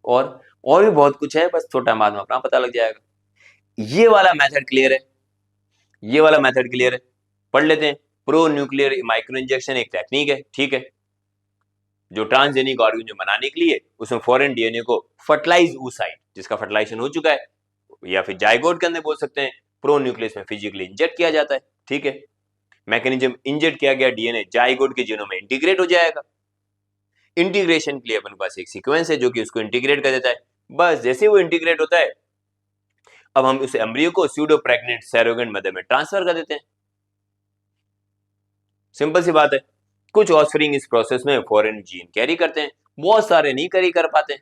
और भी बहुत कुछ है, बस थोड़ा टाइम बाद में अपना पता लग जाएगा। ये वाला मेथड क्लियर है, ये वाला मेथड क्लियर है, पढ़ लेते हैं। प्रो न्यूक्लियर माइक्रो इंजेक्शन एक टेक्निक है, ठीक है, जो ट्रांसजेनिक ऑर्गेनिज्म बनाने के लिए उसमें फॉरेन डीएनए को फर्टिलाइज oocyte, जिसका फर्टिलाइजेशन हो चुका है, या फिर जाइगोट के अंदर बोल सकते हैं, प्रो न्यूक्लियस में फिजिकली इंजेक्ट किया जाता है। ठीक है, मैकेनिज्म, इंजेक्ट किया गया डीएनए जाइगोट के जीनोम में इंटीग्रेट हो जाएगा। इंटीग्रेशन के लिए अपने पास एक सीक्वेंस है जो कि उसको इंटीग्रेट कर देता है। बस जैसे वो इंटीग्रेट होता है, अब हम उस एम्ब्रियो को स्यूडो प्रेग्नेंट सरोगेट मदर में ट्रांसफर कर देते हैं। सिंपल सी बात है। कुछ ऑफस्प्रिंग इस प्रोसेस में फॉरेन जीन कैरी करते हैं, बहुत सारे नहीं कैरी कर पाते।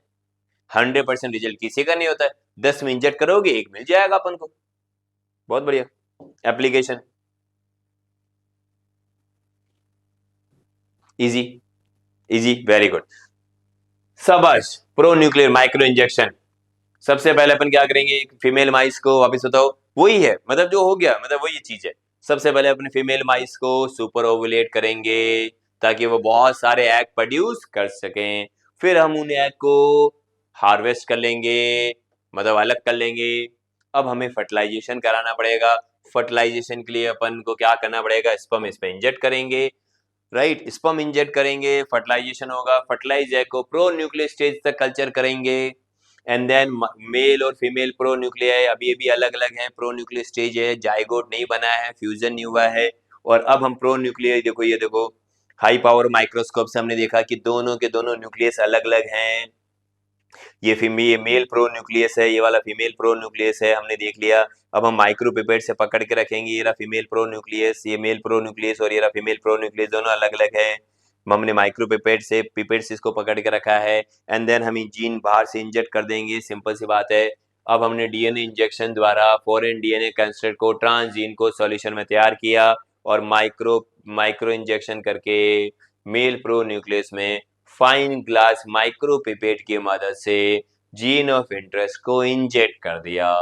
100% रिजल्ट किसी का नहीं होता है। 10 में इंजेक्ट करोगे 1 मिल जाएगा अपन को। बहुत बढ़िया application, easy easy, very good. शाबाश। Pronuclear microinjection. सबसे पहले अपन क्या करेंगे, फीमेल माइस को, वापस बताओ, वही है मतलब जो हो गया, मतलब वही चीज है। सबसे पहले अपने फीमेल माइस को सुपर ओवुलेट करेंगे ताकि वो बहुत सारे एग प्रोड्यूस कर सकें। फिर हम उन एग को हार्वेस्ट कर लेंगे, मतलब अलग कर लेंगे। अब हमें फर्टिलाइजेशन कराना पड़ेगा। फर्टिलाइजेशन के लिए अपन को क्या करना पड़ेगा, स्पर्म इस पे इंजेक्ट करेंगे, राइट। स्पर्म इंजेक्ट करेंगे, फर्टिलाइजेशन होगा, फर्टिलाइज एग को प्रो न्यूक्लियर स्टेज तक कल्चर करेंगे। एंड देन मेल और फीमेल प्रो न्यूक्लियर अभी अभी अलग अलग हैं, प्रो न्यूक्लियर स्टेज है, जाइगोट नहीं बना है, फ्यूजन नहीं हुआ है। और अब हम प्रो न्यूक्लियर, देखो ये देखो, हाई पावर माइक्रोस्कोप से हमने देखा कि दोनों के दोनों न्यूक्लियस अलग अलग हैं। ये मेल प्रो न्यूक्लियस है, ये वाला फीमेल प्रो न्यूक्लियस है, हमने देख लिया। अब हम माइक्रो पिपेट से पकड़ के रखेंगे, ये रहा फीमेल प्रो न्यूक्लियस, ये मेल प्रो न्यूक्लियस, और ये रहा फीमेल प्रो न्यूक्लियस, दोनों अलग अलग है। हमने माइक्रो पिपेट से इसको पकड़ के रखा है। एंड देन हम जीन बाहर से इंजेक्ट कर देंगे, सिंपल सी बात है। अब हमने डीएनए इंजेक्शन द्वारा फॉरेन डीएनए कंस्ट्रक्ट को, ट्रांसजीन को सॉल्यूशन में तैयार किया, और माइक्रो माइक्रो इंजेक्शन करके मेल प्रो न्यूक्लियस में फाइन ग्लास माइक्रो पिपेट की मदद से जीन ऑफ इंटरेस्ट को इंजेक्ट कर दिया।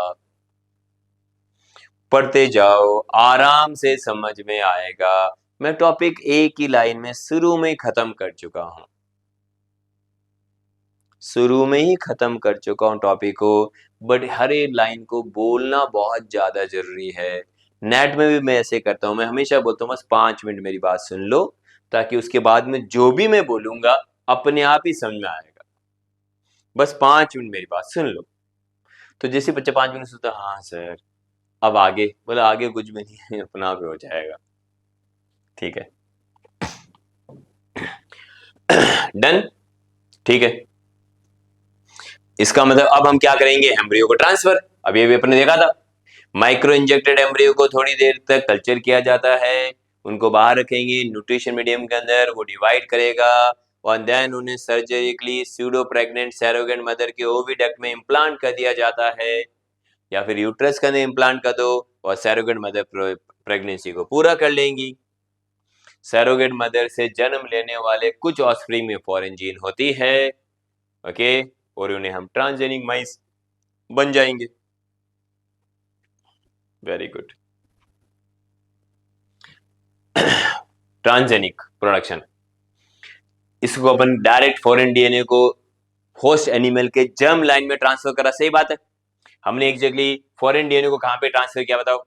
पढ़ते जाओ, आराम से समझ में आएगा। मैं टॉपिक एक ही लाइन में शुरू में खत्म कर चुका हूं, शुरू में ही खत्म कर चुका हूं टॉपिक को, बट हर एक लाइन को बोलना बहुत ज्यादा जरूरी है। नेट में भी मैं ऐसे करता हूं, मैं हमेशा बोलता हूं बस 5 मिनट मेरी बात सुन लो, ताकि उसके बाद में जो भी मैं बोलूंगा अपने आप ही समझ में आएगा। बस 5 मिनट मेरी बात सुन लो। तो जैसे बच्चा 5 मिनट सोचता, हाँ सर अब आगे, बोला आगे कुछ भी नहीं है, अपना आप हो जाएगा, ठीक है। डन, ठीक है। इसका मतलब अब हम क्या करेंगे, एम्ब्रियो को ट्रांसफर। अभी अभी अपने देखा था, माइक्रो इंजेक्टेड एम्ब्रियो को थोड़ी देर तक कल्चर किया जाता है, उनको बाहर रखेंगे न्यूट्रिशन मीडियम के अंदर, वो डिवाइड करेगा, और देन उन्हें सर्जरिकली स्यूडो प्रेग्नेंट सैरोगेट मदर के ओविडक्ट में इम्प्लांट कर दिया जाता है, या फिर यूट्रस के अंदर इम्प्लांट कर दो, और सैरोगेट मदर प्रेगनेंसी को पूरा कर लेंगी। सैरोगेट मदर से जन्म लेने वाले कुछ ऑफस्प्रिंग में फॉरेन जीन होती है, ओके, और उन्हें हम ट्रांसजेनिक माइस बन जाएंगे। Very good. ट्रांसजेनिक प्रोडक्शन, इसको अपन डायरेक्ट फॉरेन डीएनए को होस्ट एनिमल के जर्म लाइन में ट्रांसफर करा, सही बात है। हमने एग्जैक्टली फॉरेन डीएनए को कहां पे ट्रांसफर किया बताओ,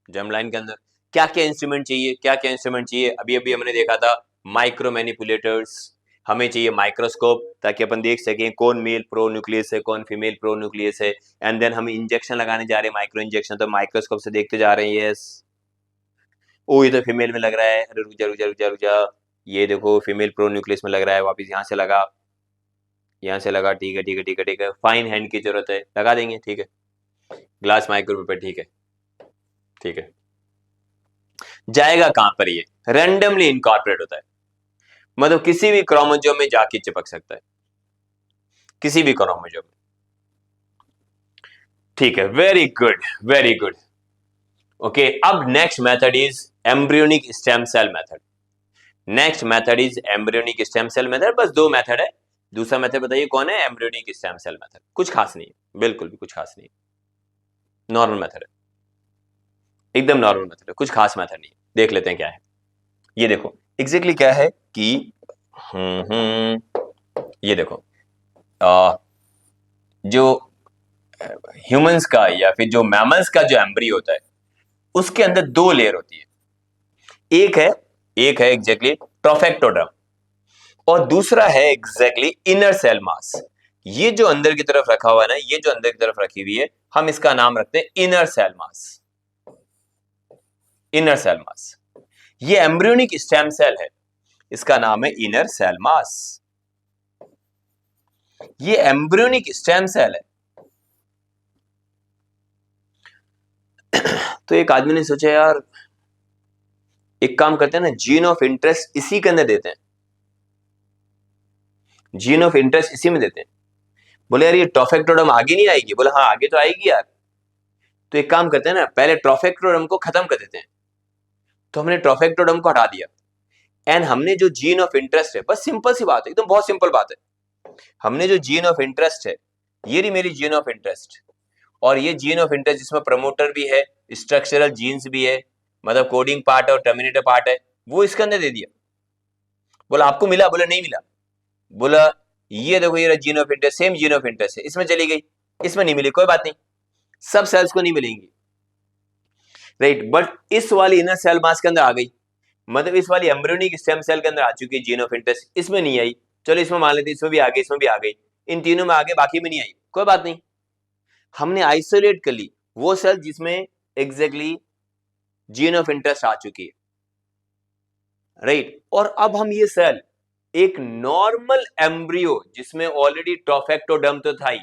जर्म लाइन के अंदर। क्या क्या इंस्ट्रूमेंट चाहिए, क्या क्या इंस्ट्रूमेंट चाहिए, अभी अभी हमने देखा था माइक्रो मैनिपुलेटर्स, हमें चाहिए माइक्रोस्कोप ताकि अपन देख सकें कौन मेल प्रो न्यूक्लियस है, कौन फीमेल प्रो न्यूक्लियस है। एंड देन हम इंजेक्शन लगाने जा रहे हैं, माइक्रो इंजेक्शन, तो माइक्रोस्कोप से देखते जा रहे हैं, यस ओ ये तो फीमेल में लग रहा है, अरे रुक जा रुक जा रुक जा रुक जा, ये देखो फीमेल प्रो न्यूक्लियस में लग रहा है, वापस यहाँ से लगा, यहाँ से लगा, ठीक है ठीक है ठीक है ठीक है, फाइन हैंड की जरूरत है, लगा देंगे, ठीक है। ग्लास माइक्रोपिपेट, ठीक है ठीक है। जाएगा कहां पर, ये रैंडमली इनकॉर्पोरेट होता है, मतलब किसी भी क्रोमोसोम में जाके चिपक सकता है, किसी भी क्रोमोसोम में, ठीक है। Very good very good. Okay, अब next method is embryonic stem cell method. Next method is embryonic stem cell method, बस 2 मेथड है। दूसरा मेथड बताइए कौन है, एम्ब्रियोनिक स्टेम सेल मेथड, कुछ खास नहीं है, बिल्कुल भी कुछ खास नहीं है, नॉर्मल मेथड है, एकदम नॉर्मल मेथड है, कुछ खास मेथड नहीं है। देख लेते हैं क्या है, ये देखो एग्जैक्टली क्या है कि ये देखो, जो ह्यूमंस का या फिर जो मैमल्स का जो एम्ब्रियो होता है, उसके अंदर 2 लेयर होती है, एक है एग्जैक्टली ट्रोफेक्टोडर्म, और दूसरा है एग्जैक्टली इनर सेल मास। ये जो अंदर की तरफ रखा हुआ है ना, ये जो अंदर की तरफ रखी हुई है, हम इसका नाम रखते हैं inner cell mass, inner cell mass. ये एम्ब्रियोनिक स्टेम सेल है, इसका नाम है इनर सेल मास, ये एम्ब्रियोनिक स्टेम सेल है। तो एक आदमी ने सोचा यार एक काम करते हैं ना, जीन ऑफ इंटरेस्ट इसी के अंदर देते हैं, जीन ऑफ इंटरेस्ट इसी में देते हैं, बोले यार ये ट्रोफेक्टोडर्म आगे नहीं आएगी? बोले हाँ आगे तो आएगी यार। तो एक काम करते हैं ना, पहले ट्रोफेक्टोडर्म को खत्म कर देते हैं। तो हमने ट्रोफेक्टोडर्म को हटा दिया एंड हमने जो जीन ऑफ इंटरेस्ट है, बस सिंपल सी बात है, एकदम बहुत सिंपल बात है। हमने जो जीन ऑफ इंटरेस्ट है, ये रही मेरी जीन ऑफ इंटरेस्ट, और ये जीन ऑफ इंटरेस्ट जिसमें प्रमोटर भी है, स्ट्रक्चरल जीन्स भी है, मतलब कोडिंग पार्ट और टर्मिनेटर पार्ट है, वो इसके अंदर दे दिया। बोला आपको मिला? बोला नहीं मिला। बोला ये देखो ये gene of interest, same gene of interest है, इसमें चली गई, इसमें नहीं मिली, कोई बात नहीं, सब सेल्स को नहीं मिलेंगी, राइट। बट इस वाली इनर सेल मास के अंदर आ गई, मतलब इस वाली एम्ब्रियोनिक स्टेम सेल के अंदर आ चुकी है जीन ऑफ इंटरेस्ट, इसमें नहीं आई, चलो इसमें मान लेते इसमें भी आ गई, इसमें भी आ गई, इन तीनों में आ गई, बाकी में नहीं आई, कोई बात नहीं। हमने आइसोलेट कर ली वो सेल जिसमें एग्जैक्टली जीन ऑफ इंटरेस्ट आ चुकी है, राइट। और अब हम ये सेल एक नॉर्मल एम्ब्रियो जिसमें ऑलरेडी ट्रोफेक्टोडर्म तो था ही,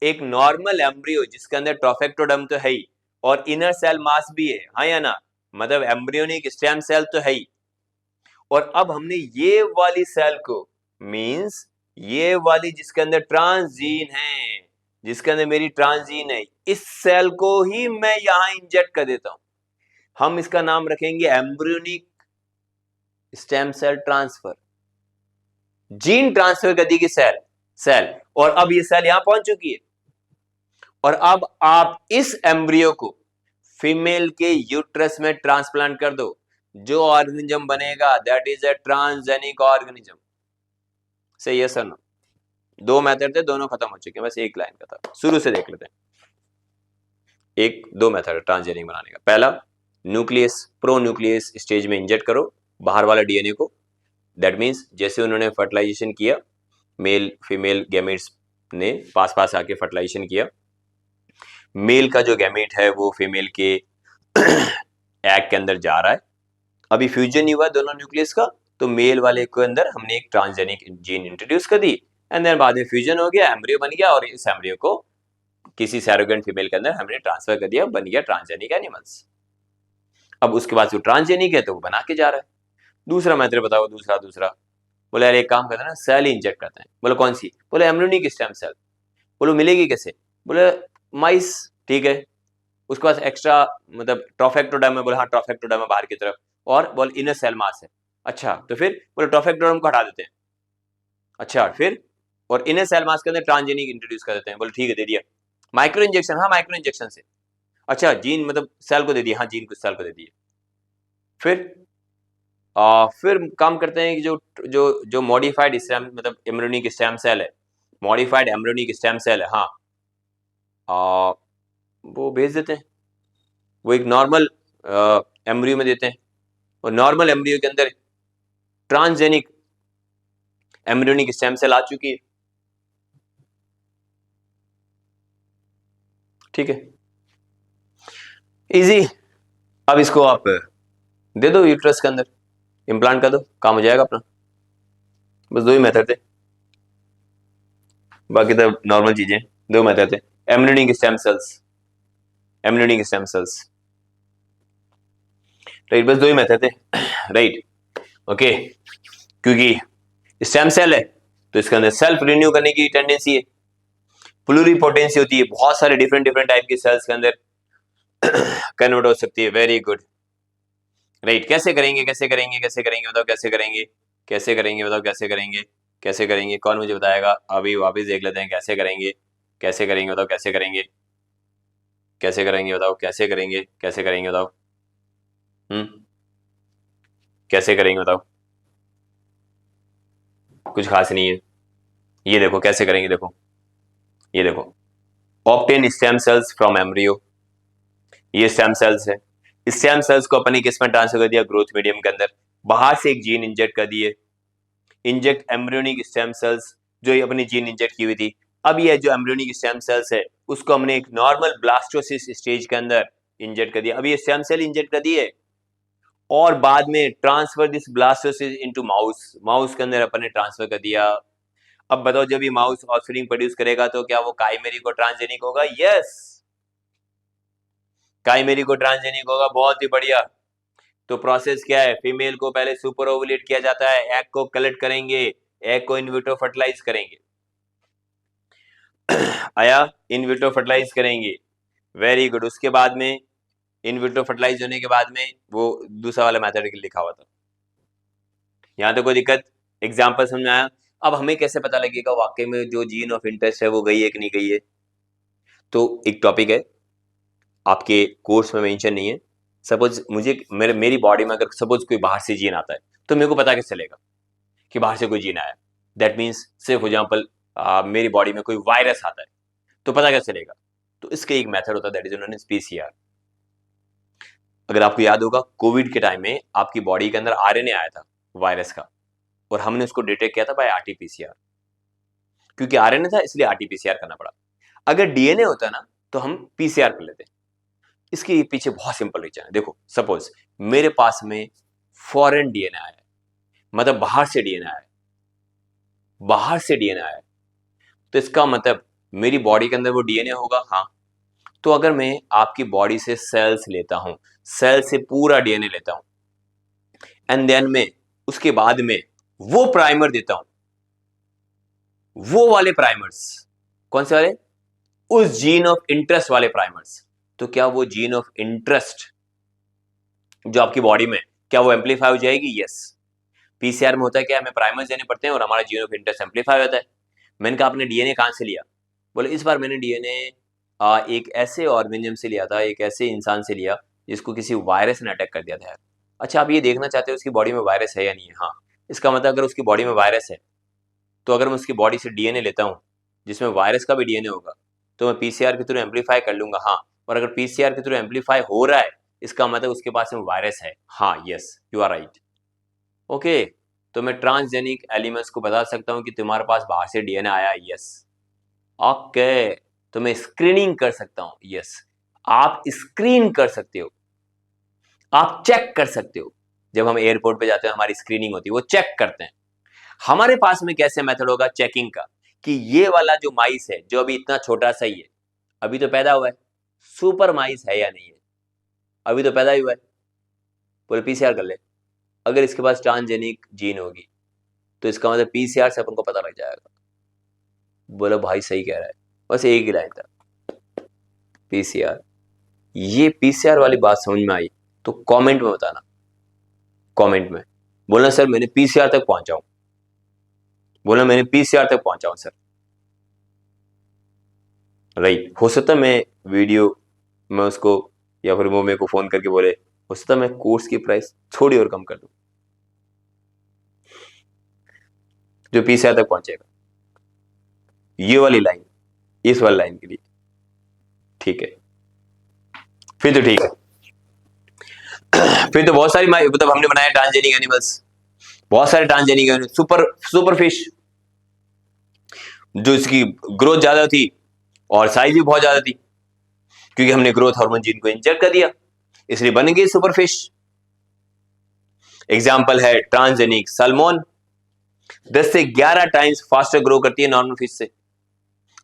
एक नॉर्मल एम्ब्रियो जिसके अंदर ट्रोफेक्टोडर्म तो है ही और इनर सेल मास भी है, हाँ या ना, मतलब एम्ब्रियोनिक स्टेम सेल तो है ही। और अब हमने ये वाली सेल को, मींस ये वाली जिसके अंदर ट्रांसजीन है, जिसके अंदर मेरी ट्रांसजीन है, इस सेल को ही मैं यहां इंजेक्ट कर देता हूं। हम इसका नाम रखेंगे embryonic stem cell transfer, gene transfer कर देगी सेल। और अब ये सेल यहां पहुंच चुकी है, और अब आप इस एम्ब्रियो को फीमेल के यूट्रस में ट्रांसप्लांट कर दो, जो ऑर्गेनिज्म बनेगा that is a transgenic organism. से यस और नो? दो मेथड थे, दोनों खत्म हो चुके हैं, बस एक लाइन का था, शुरू से देख लेते हैं। एक दो मेथड है ट्रांसजेनिक बनाने का। पहला, न्यूक्लियस प्रो न्यूक्लियस स्टेज में इंजेक्ट करो बाहर वाला डीएनए को, दैट मीन्स जैसे उन्होंने फर्टिलाइजेशन किया, मेल फीमेल गैमेट्स ने पास पास आके फर्टिलाइजेशन किया, मेल का जो गैमेट है वो फीमेल के एग के अंदर जा रहा है, अभी फ्यूजन नहीं हुआ दोनों न्यूक्लियस का, तो मेल वाले के अंदर हमने एक ट्रांसजेनिक जीन इंट्रोड्यूस कर दी, एंड देन बाद में फ्यूजन हो गया, एम्ब्रियो बन गया, और इस एम्ब्रियो को किसी सैरोगेंट फीमेल के अंदर हमने ट्रांसफर कर दिया, बन गया ट्रांसजेनिक एनिमल्स। अब उसके बाद जो ट्रांसजेनिक है तो वो बना के जा रहा है। दूसरा मेथड बताओ, दूसरा बोले यार एक काम करते हैं ना, सेल इंजेक्ट करते हैं। बोले कौन सी? बोले एम्ब्रियोनिक स्टेम सेल। बोलो मिलेगी कैसे? बोले माइस, ठीक है, उसके पास एक्स्ट्रा मतलब ट्रोफेक्टोडर्म है। बोले हाँ ट्रोफेक्टोडर्म है बाहर की तरफ, और बोल इनर सेल मास है। अच्छा तो फिर बोले ट्रोफेक्टोडर्म को हटा देते हैं। अच्छा फिर, और इनर सेल मास के अंदर ट्रांसजेनिक इंट्रोड्यूस कर देते हैं। बोले ठीक है दे दिया। माइक्रो इंजेक्शन, हाँ माइक्रो इंजेक्शन से। अच्छा जीन मतलब सेल को दे दिया, हाँ जीन को सेल को दे दिया। फिर काम करते हैं कि जो जो जो मॉडिफाइड स्टेम मतलब एम्ब्रियोनिक स्टेम सेल है, मॉडिफाइड एम्ब्रियोनिक स्टेम सेल है, हाँ वो भेज देते हैं, वो एक नॉर्मल एम्ब्रियो में देते हैं, और नॉर्मल एम्ब्रियो के अंदर ट्रांसजेनिक एम्ब्रियोनिक स्टेम सेल आ चुकी है, ठीक है, इजी। अब इसको आप दे दो यूट्रस के अंदर, इम्प्लांट कर दो, काम हो जाएगा अपना। बस दो ही मेथड थे, बाकी तो नॉर्मल चीजें, दो मेथड थे, embryonic stem cells, embryonic stem cells, right, बस दो ही मेथड थे, राइट, ओके। क्योंकि स्टेम सेल है तो इसके अंदर सेल्फ रिन्यू करने की टेंडेंसी है, प्लूरिपोटेंसी होती है, बहुत सारे डिफरेंट डिफरेंट टाइप के सेल्स के अंदर कन्वर्ट हो सकती है, वेरी गुड, राइट। कैसे करेंगे बताओ, कैसे करेंगे बताओ, कैसे करेंगे, कौन मुझे बताएगा? अभी वापस देख लेते हैं कैसे करेंगे बताओ, कैसे करेंगे बताओ, कैसे करेंगे बताओ, कुछ खास नहीं है, ये देखो कैसे करेंगे, देखो ये देखो, obtain stem cells from embryo, ये स्टेम सेल्स है, स्टेम सेल्स को अपनी किस में ट्रांसफर कर दिया? ग्रोथ मीडियम के अंदर, बाहर से एक जीन इंजेक्ट कर दिए, इंजेक्ट एम्ब्रियोनिक स्टेम सेल्स, जो ये अपनी जीन इंजेक्ट की हुई थी, अब ये जो एम्ब्रियोनिक स्टेम सेल्स है उसको हमने एक नॉर्मल ब्लास्टोसिस स्टेज के अंदर इंजेक्ट कर दिया, अब ये स्टेम सेल इंजेक्ट कर दिए, और बाद में transfer this blastocyst into mouse, mouse के अंदर अपने ट्रांसफर कर दिया। अब बताओ जब ये माउस ऑफस्प्रिंग प्रोड्यूस करेगा तो क्या वो काइमेरी को ट्रांसजेनिक होगा? यस, काइमेरी को ट्रांसजेनिक होगा, बहुत ही बढ़िया। तो प्रोसेस क्या है? फीमेल को पहले सुपर ओवुलेट किया जाता है, एग को कलेक्ट करेंगे, एग को इन विट्रो फर्टिलाइज करेंगे, आया, इन विट्रो फर्टिलाइज करेंगे, वेरी गुड। उसके बाद में इन विट्रो फर्टिलाइज होने के बाद में वो दूसरा वाला मेथड लिखा हुआ था। यहां तो कोई दिक्कत, एग्जाम्पल समझ में आया। अब हमें कैसे पता लगेगा वाकई में जो जीन ऑफ इंटरेस्ट है वो गई है कि नहीं गई है? तो एक टॉपिक है, आपके कोर्स में मेंशन नहीं है। सपोज मुझे मेरी बॉडी में अगर सपोज कोई बाहर से जीन आता है, तो मेरे को पता कैसे चलेगा कि बाहर से कोई जीन आया? दैट मीन्स से फॉर एग्जाम्पल मेरी बॉडी में कोई वायरस आता है, तो पता कैसे चलेगा? तो इसके एक मेथड होता है, that is known as PCR. अगर आपको याद होगा, कोविड के टाइम में आपकी बॉडी के अंदर आरएनए आया था वायरस का, और हमने उसको डिटेक्ट किया था बाय आरटीपीसीआर। क्योंकि आरएनए था इसलिए आरटीपीसीआर करना पड़ा। अगर डीएनए होता ना तो हम पीसीआर कर लेते। इसके पीछे बहुत सिंपल रीजन है। देखो सपोज मेरे पास में फॉरेन डीएनए आया है, मतलब बाहर से डीएनए आया है, बाहर से डीएनए आया है, तो इसका मतलब मेरी बॉडी के अंदर वो डीएनए होगा। हाँ, तो अगर मैं आपकी बॉडी से सेल्स लेता हूं, सेल से पूरा डीएनए लेता हूं, एंड देन मैं उसके बाद में वो प्राइमर देता हूं, वो वाले प्राइमर्स, कौन से वाले? उस जीन ऑफ इंटरेस्ट वाले प्राइमर्स। तो क्या वो जीन ऑफ इंटरेस्ट जो आपकी बॉडी में, क्या वो एम्पलीफाई हो जाएगी? यस। पीसीआर में होता है क्या, हमें प्राइमर्स देने पड़ते हैं और हमारा जीन ऑफ इंटरेस्ट एम्पलीफाई होता है। मैंने कहा आपने डीएनए कहां से लिया? बोले इस बार मैंने डीएनए एक ऐसे ऑर्गेनिज्म से लिया था, एक ऐसे इंसान से लिया जिसको किसी वायरस ने अटैक कर दिया था यार। अच्छा, आप ये देखना चाहते हो उसकी बॉडी में वायरस है या नहीं है? हाँ। इसका मतलब अगर उसकी बॉडी में वायरस है, तो अगर मैं उसकी बॉडी से डीएनए लेता हूँ जिसमें वायरस का भी डीएनए होगा, तो मैं पीसीआर के थ्रू एम्पलीफाई कर लूंगा। हाँ, और अगर पीसीआर के थ्रू एम्पलीफाई हो रहा है, इसका मतलब उसके पास में वायरस है। हाँ, yes, you are right. Okay, तो मैं ट्रांसजेनिक एलिमेंट्स को बता सकता हूँ कि तुम्हारे पास बाहर से डीएनए आया। यस। ओके, तो मैं स्क्रीनिंग कर सकता हूँ। यस, आप स्क्रीन कर सकते हो, आप चेक कर सकते हो। जब हम एयरपोर्ट पे जाते हैं हमारी स्क्रीनिंग होती है, वो चेक करते हैं। हमारे पास में कैसे मेथड होगा चेकिंग का, कि ये वाला जो माइस है जो अभी इतना छोटा सा ही है, अभी तो पैदा हुआ है, सुपर माइस है या नहीं है? अभी तो पैदा ही हुआ है। बोले पीसीआर कर ले। अगर इसके पास ट्रांसजेनिक जीन होगी तो इसका मतलब पीसीआर से अपन को पता लग जाएगा। बोला भाई सही कह रहा है। बस एक ही लाइन था, पीसीआर। ये पीसीआर वाली बात समझ में आई तो कमेंट में बताना, कमेंट में बोलना सर मैंने पीसीआर तक पहुंचा हूं, बोलना मैंने पीसीआर तक पहुंचा हूं सर। राइट, हो सकता है मैं वीडियो में उसको, या फिर वो मेरे को फोन करके बोले, हो सकता है मैं कोर्स की प्राइस थोड़ी और कम कर दूं जो पीसीआर तक पहुंचेगा। ये वाली लाइन, इस वाली लाइन के लिए ठीक है, फिर तो ठीक है। फिर तो बहुत सारी मतलब हमने बनाया ट्रांसजेनिक एनिमल्स, बहुत सारे transgenic animals, super super fish जो इसकी ग्रोथ ज्यादा थी और साइज भी बहुत ज्यादा थी, क्योंकि हमने ग्रोथ हार्मोन जीन को इंजेक्ट कर दिया, इसलिए बन गई सुपर फिश। एग्जाम्पल है ट्रांसजेनिक सैल्मन, 10 से 11 टाइम्स फास्टर ग्रो करती है नॉर्मल फिश से,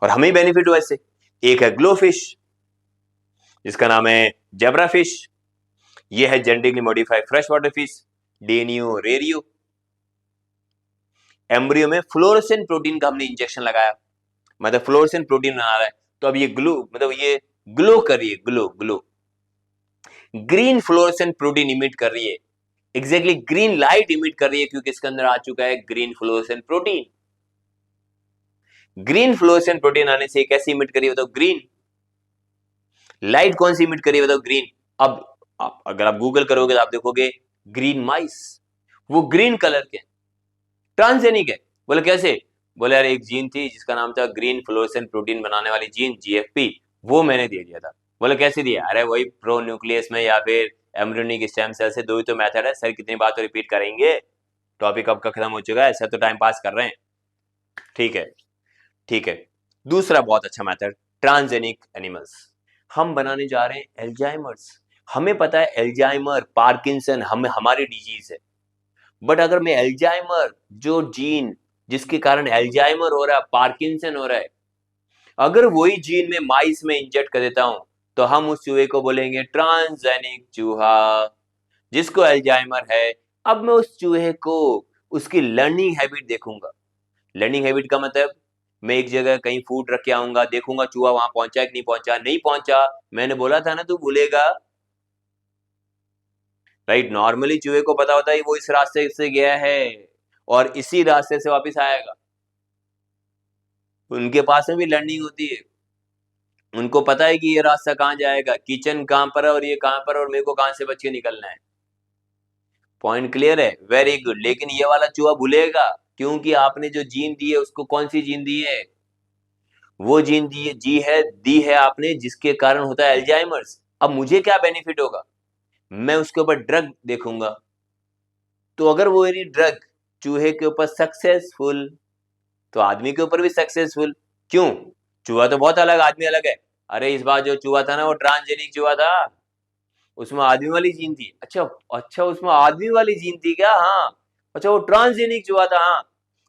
और हमें बेनिफिट हुआ इससे। एक है ग्लो फिश जिसका नाम है जेब्रा फिश, ये है genetically modified fresh water fish Danio rerio. Embryo में फ्लोरोसेंट प्रोटीन का हमने इंजेक्शन लगाया, मतलब फ्लोरोसेंट प्रोटीन बना रहा है, तो अब ये ग्लो, मतलब ये ग्लो कर रही है, glow glow, green fluorescent protein emit कर रही है, एग्जैक्टली ग्रीन लाइट इमिट कर रही है, क्योंकि इसके अंदर आ चुका है green fluorescent protein. Green fluorescent protein आने से कैसे इमिट करिए बताओ? ग्रीन लाइट कौन सी इमिट करिए बताओ? ग्रीन। अब अगर आप गूगल करोगे तो आप देखोगे ग्रीन माइस, वो ग्रीन कलर के ट्रांसजेनिक है। बोले कैसे? बोले यार एक जीन थी जिसका नाम था ग्रीन फ्लोरोसेंट प्रोटीन बनाने वाली जीन जीएफपी, वो मैंने दे दिया था। बोले कैसे दिया? अरे वही प्रो न्यूक्लियस में या फिर एम्ब्रियोनिक स्टेम सेल से, दो ही तो मेथड है सर, कितनी बार तो रिपीट करेंगे, टॉपिक अब का खत्म हो चुका है सर, तो टाइम पास कर रहे हैं। ठीक है, ठीक है। दूसरा बहुत अच्छा मेथड ट्रांसजेनिक एनिमल्स, हम बनाने जा रहे हैं एल्जाइमर्स। हमें पता है एल्जाइमर पार्किंसन हमारी डिजीज है, बट अगर मैं एल्जाइमर जो जीन जिसके कारण एल्जाइमर हो रहा है, पार्किंसन हो रहा है, अगर वही जीन में माइस में इंजेक्ट कर देता हूं, तो हम उस चूहे को बोलेंगे ट्रांसजेनिक चूहा जिसको एल्जाइमर है। अब मैं उस चूहे को उसकी लर्निंग हैबिट देखूंगा। लर्निंग हैबिट का मतलब मैं एक जगह कहीं फूड रख के आऊंगा, देखूंगा चूहा वहां पहुंचा कि नहीं पहुंचा, नहीं पहुंचा, मैंने बोला था ना तू भूलेगा, राइट। नॉर्मली चूहे को पता होता है वो इस रास्ते से गया है और इसी रास्ते से वापस आएगा, उनके पास में भी लर्निंग होती है, उनको पता है कि ये रास्ता कहाँ जाएगा, किचन कहाँ पर है और ये कहाँ पर है और मेरे को कहाँ से बच के निकलना है। पॉइंट क्लियर है, वेरी गुड। लेकिन ये वाला चूहा भूलेगा, क्योंकि आपने जो जीन दी है उसको कौन सी जीन दी है, वो जीन दी है आपने जिसके कारण होता है एल्जाइमर्स। अब मुझे क्या बेनिफिट होगा, मैं उसके ऊपर ड्रग देखूंगा, तो अगर वो मेरी ड्रग चूहे के ऊपर सक्सेसफुल, तो आदमी के ऊपर भी सक्सेसफुल। क्यों, चूहा तो बहुत अलग, आदमी अलग है। अरे इस बार जो चूहा था ना वो ट्रांसजेनिक चूहा था, उसमें आदमी वाली जीन थी। अच्छा, अच्छा उसमें आदमी वाली जीन थी क्या, हाँ। अच्छा वो ट्रांसजेनिक चूहा था, हाँ।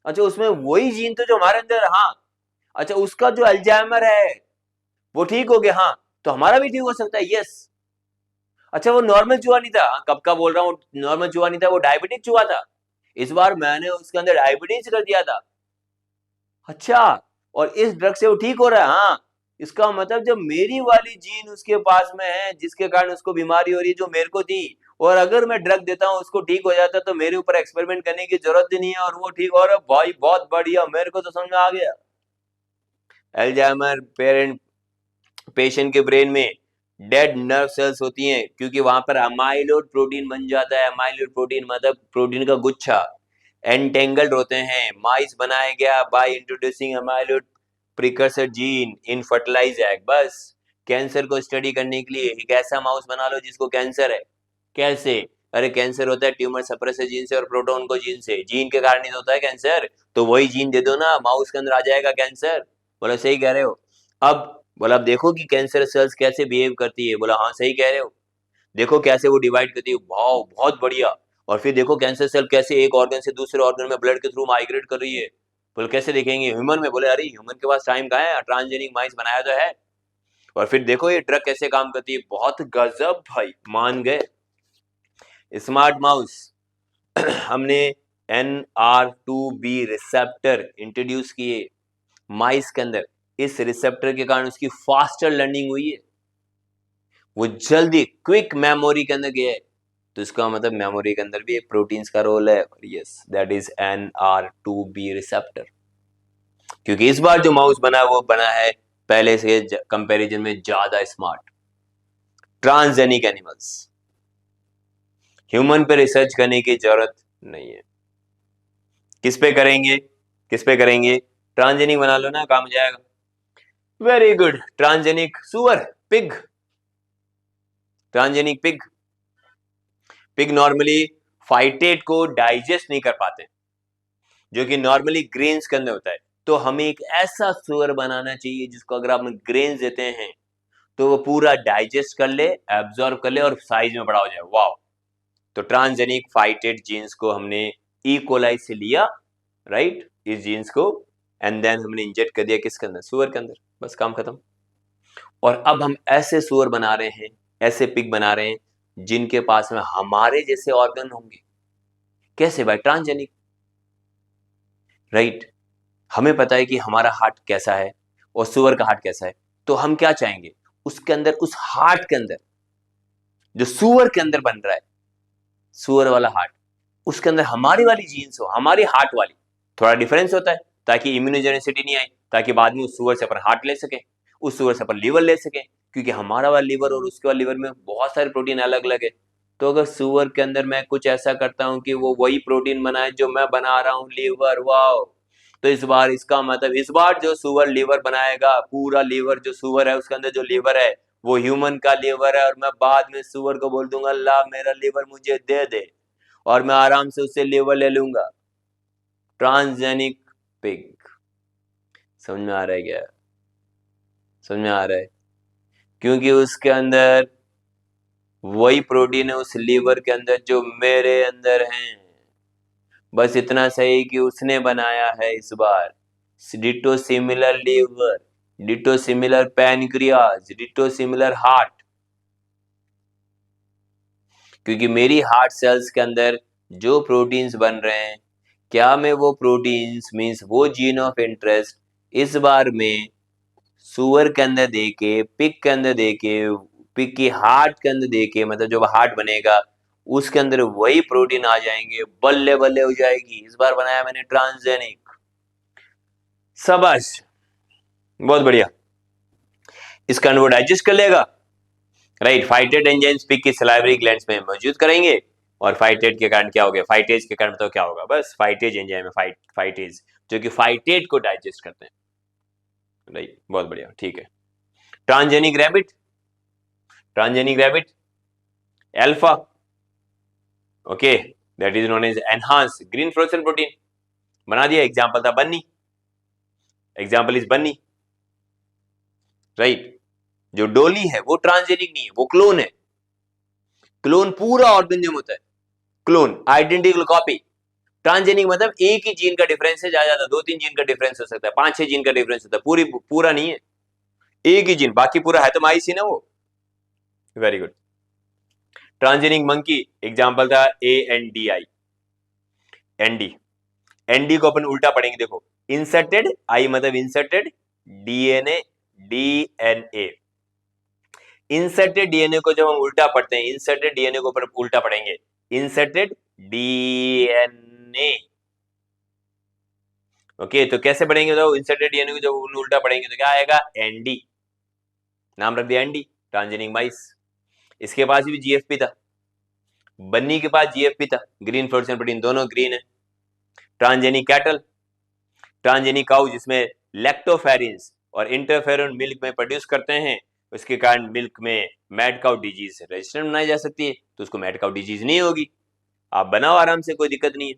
अच्छा उसमें वही जीन तो जो हमारे अंदर, हाँ। अच्छा उसका जो अल्जाइमर है वो ठीक हो गया, हाँ, तो हमारा भी ठीक हो सकता है, यस। अच्छा वो नॉर्मल चूहा नहीं था, हाँ, कब का बोल रहा हूँ, नॉर्मल चूहा नहीं था, वो डायबिटिक चूहा था। इस बार मैंने उसके अंदर डायबिटीज कर दिया था। अच्छा, और इस ड्रग से वो ठीक हो रहा है, हाँ। इसका मतलब जब मेरी वाली जीन उसके पास में है जिसके कारण उसको बीमारी हो रही है जो मेरे को थी, और अगर मैं ड्रग देता हूँ उसको ठीक हो जाता, तो मेरे ऊपर एक्सपेरिमेंट करने की जरूरत ही नहीं है और वो ठीक। और भाई बहुत बढ़िया, मेरे को तो समझ में आ गया। एल्जाइमर पेशेंट के ब्रेन में डेड नर्व सेल्स होती हैं, क्योंकि वहां पर अमाइलोइड प्रोटीन बन जाता है। अमाइलोइड प्रोटीन मतलब प्रोटीन का गुच्छा, एंटेंगल्ड होते हैं। माइस बनाया गया by introducing amyloid precursor gene in fertilize egg. बस कैंसर को स्टडी करने के लिए एक ऐसा माउस बना लो जिसको कैंसर है। कैसे, अरे कैंसर होता है ट्यूमर सप्रेसर जीन से और प्रोटोन को जीन से, जीन के कारण ही तो होता है कैंसर, तो वही जीन दे दो ना, माउस के अंदर आ जाएगा कैंसर। बोला सही कह रहे हो। अब बोला अब देखो कि कैंसर सेल्स कैसे बिहेव करती है, बोला हाँ सही कह रहे हो। देखो कैसे वो डिवाइड करती है, वाओ बहुत बढ़िया। और फिर देखो कैंसर सेल कैसे एक ऑर्गन से दूसरे ऑर्गन में ब्लड के थ्रू माइग्रेट कर रही है। बोले कैसे देखेंगे ह्यूमन में, बोले अरे ह्यूमन के पास टाइम कहाँ है, ट्रांसजेनिक माइस बनाया तो है। और फिर देखो ये ड्रग कैसे काम करती है, बहुत गजब भाई, मान गए। स्मार्ट माउस हमने NR2B रिसेप्टर इंट्रोड्यूस किए माइस के अंदर, इस रिसेप्टर के कारण उसकी फास्टर लर्निंग हुई है, वो जल्दी क्विक मेमोरी के अंदर गया है। तो इसका मतलब मेमोरी के अंदर भी एक प्रोटीन्स का रोल है, yes that is NR2B receptor. क्योंकि इस बार जो माउस बना है वो बना है पहले से कंपैरिजन में ज्यादा स्मार्ट। ट्रांसजेनिक एनिमल्स, ह्यूमन पे रिसर्च करने की जरूरत नहीं है। किस पे करेंगे, किस पे करेंगे, ट्रांसजेनिक बना लो ना, काम हो जाएगा। वेरी गुड, ट्रांसजेनिक सुअर, pig, transgenic pig. Pig normally phytate को डाइजेस्ट नहीं कर पाते, जो कि नॉर्मली ग्रेन्स के अंदर होता है। तो हमें एक ऐसा सुअर बनाना चाहिए जिसको अगर आप ग्रेन्स देते हैं तो वो पूरा डाइजेस्ट कर ले, एब्जॉर्ब कर ले और साइज में बड़ा हो जाए, वाओ। तो ट्रांसजेनिक फाइटेट जीन्स को हमने ई कोलाई से लिया, राइट, इस जीन्स को, एंड देन हमने इंजेक्ट कर दिया किसके अंदर, सुअर के अंदर, बस काम खत्म। और अब हम ऐसे सुअर बना रहे हैं, ऐसे पिग बना रहे हैं जिनके पास में हमारे जैसे ऑर्गन होंगे। कैसे भाई, ट्रांसजेनिक, राइट। हमें पता है कि हमारा हार्ट कैसा है और सुअर का हार्ट कैसा है, तो हम क्या चाहेंगे, उसके अंदर, उस हार्ट के अंदर जो सुअर के अंदर बन रहा है, सुअर वाला हार्ट, उसके अंदर हमारी वाली जीन्स हो, हमारी हार्ट वाली। थोड़ा डिफरेंस होता है ताकि इम्यूनोजेनिसिटी नहीं आई, ताकि बाद में उस सुअर से अपन हार्ट ले सके, उस सुअर से अपन लीवर ले सके, क्योंकि हमारा वाला लीवर और उसके वाला लीवर में बहुत सारे प्रोटीन अलग अलग है। तो अगर सुअर के अंदर मैं कुछ ऐसा करता हूँ कि वो वही प्रोटीन बनाए जो मैं बना रहा हूँ, लीवर, वाओ। तो इस बार इसका मतलब, इस बार जो सुअर लीवर बनाएगा, पूरा लीवर जो सुअर है उसके अंदर जो लीवर है वो ह्यूमन का लीवर है, और मैं बाद में सुअर को बोल दूंगा ला मेरा लीवर मुझे दे दे, और मैं आराम से उससे लीवर ले लूंगा। ट्रांसजेनिक पिग, समझ में आ रहा है क्या, समझ में आ रहा है, क्योंकि उसके अंदर वही प्रोटीन है उस लीवर के अंदर जो मेरे अंदर है। बस इतना सही कि उसने बनाया है इस बार, ditto similar liver, ditto similar pancreas, ditto similar heart. क्योंकि मेरी हार्ट सेल्स के अंदर जो प्रोटीन्स बन रहे हैं, क्या मैं वो प्रोटीन्स मींस वो जीन ऑफ इंटरेस्ट इस बार में सुअर के अंदर देके, पिग के अंदर देके, पिग की हार्ट के अंदर देके, मतलब जो हार्ट बनेगा उसके अंदर वही प्रोटीन आ जाएंगे, बल्ले बल्ले हो जाएगी। इस बार बनाया मैंने ट्रांसजेनिक। शाबाश, बहुत बढ़िया। इसका वो डाइजेस्ट कर लेगा, राइट। फाइटेट एंजाइम्स पिग की सलाइवरी ग्लैंड्स में मौजूद करेंगे, और फाइटेट के कारण क्या हो गया, फाइटेज के कारण तो क्या होगा, बस फाइटेज एंजाइम है, फाइटेज, जो कि फाइटेट को डाइजेस्ट करते हैं, राइट। बहुत बढ़िया, ठीक है। Transgenic rabbit, transgenic rabbit alpha, okay, that is known as enhance green fluorescent protein, बना दिया। एग्जांपल था bunny, example is bunny, right. जो डोली है वो ट्रांसजेनिक नहीं है, वो क्लोन है। क्लोन पूरा ऑर्गेनिज्म होता है, क्लोन आइडेंटिकल कॉपी। ट्रांसजेनिक मतलब एक ही जीन का डिफरेंस है, ज्यादा 2-3 जीन का डिफरेंस हो सकता है, 5-6 जीन का डिफरेंस होता है, पूरा नहीं है, एक ही जीन, बाकी पूरा है तो माइसिन है वो। Very good. Transgenic monkey, example था ANDI, एनडी। एनडी को अपन उल्टा पढ़ेंगे, देखो, इंसर्टेड, आई मतलब inserted, DNA, DNA. Inserted DNA को जब हम उल्टा पढ़ते हैं, इंसर्टेड डीएनए को उल्टा पढ़ेंगे, इंसर्टेड डीएनए, ओके। तो कैसे पढ़ेंगे, तो इंसर्टेड डीएनए को जब उल्टा पढ़ेंगे तो क्या आएगा, एनडी, नाम रख दिया एनडी, ट्रांसजेनिक माइस। इसके पास भी जीएफपी था, बन्नी के पास जीएफपी था, ग्रीन फ्लोरोसेंट प्रोटीन, दोनों ग्रीन है। ट्रांसजेनिक कैटल, ट्रांसजेनिक काउ, जिसमें लैक्टोफेरिन्स और इंटरफेरोन मिल्क में प्रोड्यूस करते हैं, उसके कारण मिल्क में मैड काउ डिजीज रेजिस्टेंट बनाई जा सकती है, तो उसको मैड काउ डिजीज नहीं होगी, आप बनाओ आराम से, कोई दिक्कत नहीं है।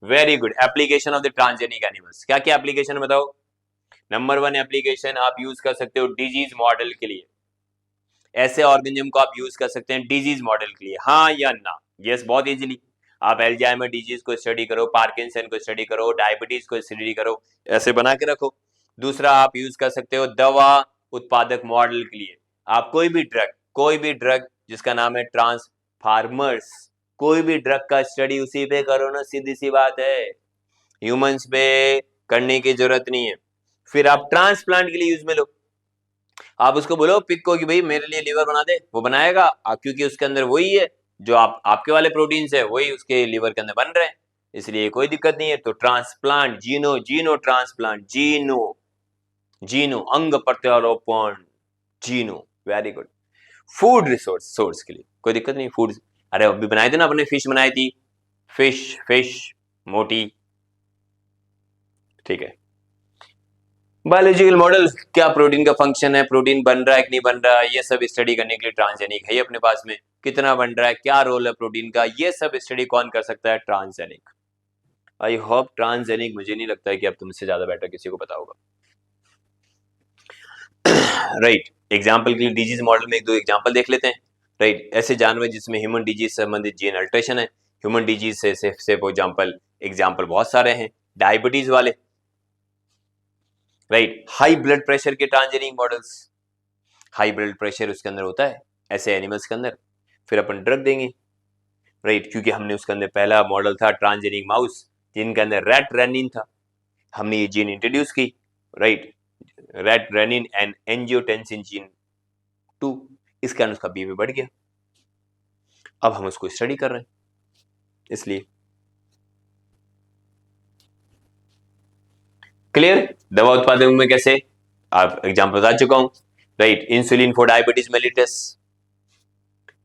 Very good. Application of the transgenic animals, क्या क्या एप्लीकेशन बताओ। नंबर 1 एप्लीकेशन आप यूज कर सकते हो डिजीज मॉडल के लिए, ऐसे ऑर्गेनिज्म को आप यूज कर सकते हैं डिजीज मॉडल के लिए, हाँ या ना, यस, बहुत इजीली। आप एल्जाइमर डिजीज को स्टडी करो, पार्किंसन को स्टडी करो, डायबिटीज को स्टडी करो, ऐसे बना के रखो। दूसरा, आप यूज कर सकते हो दवा उत्पादक मॉडल के लिए, आप कोई भी ड्रग जिसका नाम है ट्रांसफार्मर्स, कोई भी ड्रग का स्टडी उसी पे करो ना, सीधी सी बात है, ह्यूमंस पे करने की जरूरत नहीं है। फिर आप ट्रांसप्लांट के लिए यूज में लो, आप उसको बोलो पिक को कि भाई मेरे लिए लीवर बना दे, वो बनाएगा, क्योंकि उसके अंदर वही है जो आपके वाले प्रोटीन्स है, वही उसके लीवर के अंदर बन रहे हैं, इसलिए कोई दिक्कत नहीं है। तो ट्रांसप्लांट, जीनो ट्रांसप्लांट, जीनो अंग प्रत्यारोपण, xeno, very good. Food resource source के लिए कोई दिक्कत नहीं, फूड, अरे अभी बनाए थे ना अपने, फिश बनाई थी, फिश मोटी, ठीक है। बायोलॉजिकल मॉडल, क्या प्रोटीन का फंक्शन है, प्रोटीन बन रहा है कि नहीं बन रहा है, ये सब स्टडी करने के लिए ट्रांसजेनिक है अपने पास में, कितना बन रहा है, क्या रोल है प्रोटीन का, ये सब स्टडी कौन कर सकता है, ट्रांसजेनिक। आई होप ट्रांसजेनिक, मुझे नहीं लगता है कि अब तुमसे ज्यादा बेटर किसी को पता होगा, राइट। एग्जाम्पल के लिए डिजीज मॉडल में एक दो एग्जाम्पल देख लेते हैं, राइट। ऐसे जानवर जिसमें ह्यूमन डिजीज से संबंधित जीन अल्ट्रेशन है, ह्यूमन डिजीज से फॉर एग्जाम्पल बहुत सारे हैं, डायबिटीज वाले, राइट। हाई ब्लड प्रेशर के transgenic models, high blood pressure उसके अंदर होता है ऐसे एनिमल्स के अंदर, फिर अपन ड्रग देंगे, राइट, क्योंकि हमने उसके अंदर पहला मॉडल था ट्रांसजेनिक माउस, जिनके अंदर रेट रेनिन था, हमने ये जीन इंट्रोड्यूस की, right, rat renin and angiotensin gene 2, इस कारण उसका बीपी बढ़ गया, अब हम उसको स्टडी कर रहे हैं, इसलिए क्लियर। दवा उत्पादन में कैसे, आप एग्जाम्पल बता चुका हूं, right. Insulin for diabetes mellitus,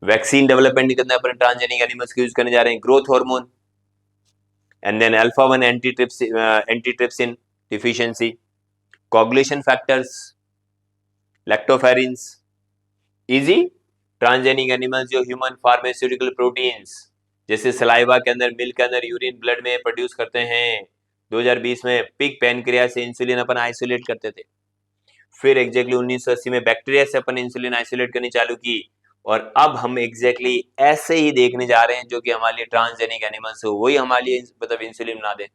vaccine development के अंदर अपन ट्रांसजेनिक एनिमल्स को यूज करने जा रहे हैं, growth hormone, and then alpha 1 antitrypsin deficiency, coagulation factors, lactoferrins, easy. Transgenic animals जो ह्यूमन फार्मास्यूटिकल प्रोटीन्स, जैसे सलाइवा के अंदर, मिल्क के अंदर, यूरिन, ब्लड में प्रोड्यूस करते हैं। 2020 में पिग पैनक्रियास से इंसुलिन अपन आइसोलेट करते थे, फिर एग्जैक्टली 1980 में बैक्टीरिया से अपन इंसुलिन आइसोलेट करनी चालू की, और अब हम एग्जैक्टली ऐसे ही देखने जा रहे हैं, जो कि हमारे लिए ट्रांसजेनिक एनिमल्स हो वही हमारे लिए मतलब इंसुलिन बना दे।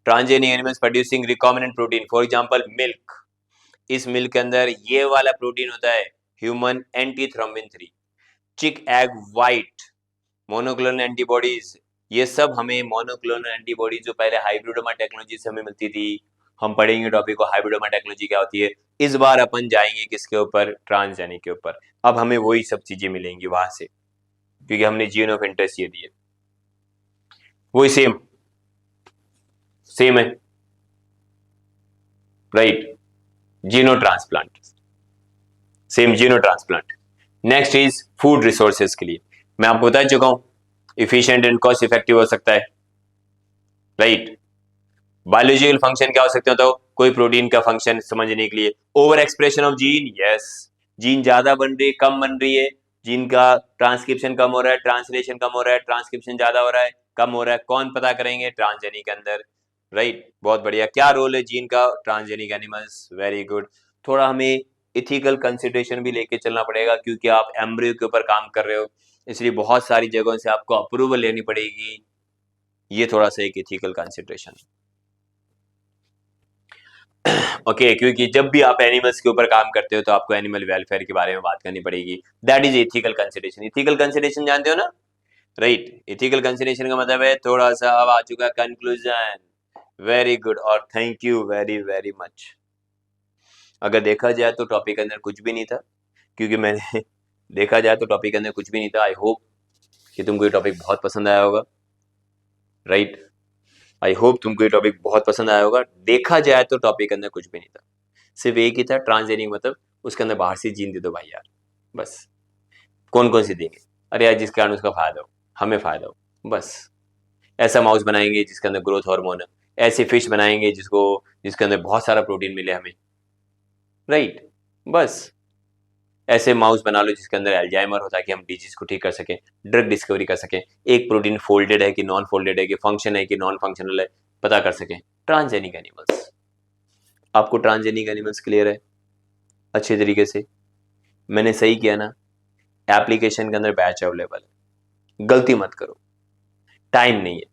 Transgenic animals producing recombinant protein, for example milk, इस मिल्क के अंदर ये वाला प्रोटीन होता है ह्यूमन एंटीथ्रोम्बिन 3, चिक एग व्हाइट, मोनोक्लोनल एंटीबॉडीज, ये सब हमें मोनोक्लोनल एंटीबॉडीज जो पहले हाइब्रिडोमा टेक्नोलॉजी से हमें मिलती थी, हम पढ़ेंगे टॉपिक को हाइब्रिडोमा टेक्नोलॉजी क्या होती है। इस बार अपन जाएंगे किसके ऊपर, ट्रांसजेनिक के ऊपर। अब हमें वही सब चीजें मिलेंगी वहां से, क्योंकि हमने जीन ऑफ इंटरेस्ट ये दिए, वही सेम सेम है, right. Xenotransplant, same xenotransplant. Next is food resources के लिए मैं आपको बता चुका हूं, इफिशिएंट एंड कॉस्ट इफेक्टिव हो सकता है, राइट। बायोलॉजिकल फंक्शन क्या हो सकते हो, तो कोई प्रोटीन का फंक्शन समझने के लिए। Over expression of gene, yes, gene ज्यादा बन रही है कम बन रही है, जीन का ट्रांसक्रिप्शन कम हो रहा है, ट्रांसलेशन कम हो रहा है, ट्रांसक्रिप्शन ज्यादा हो रहा है कम हो रहा है, कौन पता करेंगे, ट्रांसजेनिक के अंदर, राइट। बहुत बढ़िया। क्या रोल है जीन का ट्रांसजेनिक एनिमल्स, वेरी गुड। थोड़ा हमें इथिकल कंसिडरेशन भी लेके चलना पड़ेगा, क्योंकि आप एम्ब्रियो के ऊपर काम कर रहे हो, इसलिए बहुत सारी जगहों से आपको अप्रूवल लेनी पड़ेगी। ये थोड़ा सा एक इथिकल कंसिडरेशन, ओके क्योंकि जब भी आप एनिमल्स के ऊपर काम करते हो तो आपको एनिमल वेलफेयर के बारे में बात करनी पड़ेगी। That is ethical consideration. Ethical consideration जानते हो ना, राइट। एथिकल कंसिडरेशन का मतलब है, थोड़ा सा अब आ चुका कंक्लूजन, वेरी गुड और thank you very very much. अगर देखा जाए तो टॉपिक के अंदर कुछ भी नहीं था, क्योंकि मैंने देखा जाए तो टॉपिक के अंदर कुछ भी नहीं था। आई होप कि तुमको ये टॉपिक बहुत पसंद आया होगा, राइट। आई होप तुमको ये टॉपिक बहुत पसंद आया होगा। देखा जाए तो टॉपिक के अंदर कुछ भी नहीं था, सिर्फ एक ही था, ट्रांसजेनिक, मतलब उसके अंदर बाहर से जीन दे दो भाई यार, बस। कौन कौन सी देंगे, अरे यार जिसके कारण उसका फायदा हो, हमें फायदा हो, बस। ऐसा माउस बनाएंगे जिसके अंदर ग्रोथ हार्मोन है, ऐसे फिश बनाएंगे जिसके अंदर बहुत सारा प्रोटीन मिले हमें, राइट, बस। ऐसे माउस बना लो जिसके अंदर एल्जाइमर हो, ताकि हम डिजीज को ठीक कर सकें, ड्रग डिस्कवरी कर सकें, एक प्रोटीन फोल्डेड है कि नॉन फोल्डेड है, कि फंक्शन है कि नॉन फंक्शनल है, पता कर सकें। ट्रांसजेनिक एनिमल्स, आपको ट्रांसजेनिक एनिमल्स क्लियर है अच्छे तरीके से? मैंने सही किया ना? एप्लीकेशन के अंदर बैच अवेलेबल है, गलती मत करो, टाइम नहीं है,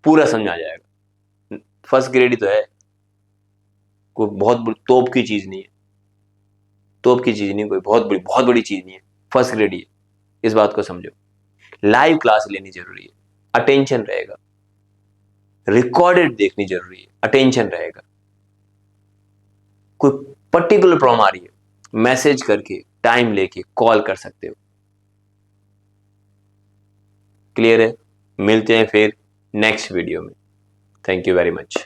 पूरा समझ आ जाएगा। फर्स्ट ग्रेड ही तो है, कोई तोप की चीज नहीं है, तोप की चीज नहीं, कोई बहुत बड़ी चीज नहीं है, फर्स्ट ग्रेड ही है, इस बात को समझो। लाइव क्लास लेनी जरूरी है, अटेंशन रहेगा, रिकॉर्डेड देखनी जरूरी है, अटेंशन रहेगा। कोई पर्टिकुलर प्रॉब्लम आ रही है, मैसेज करके टाइम लेके कॉल कर सकते हो। क्लियर है? मिलते हैं फिर नेक्स्ट वीडियो में। Thank you very much.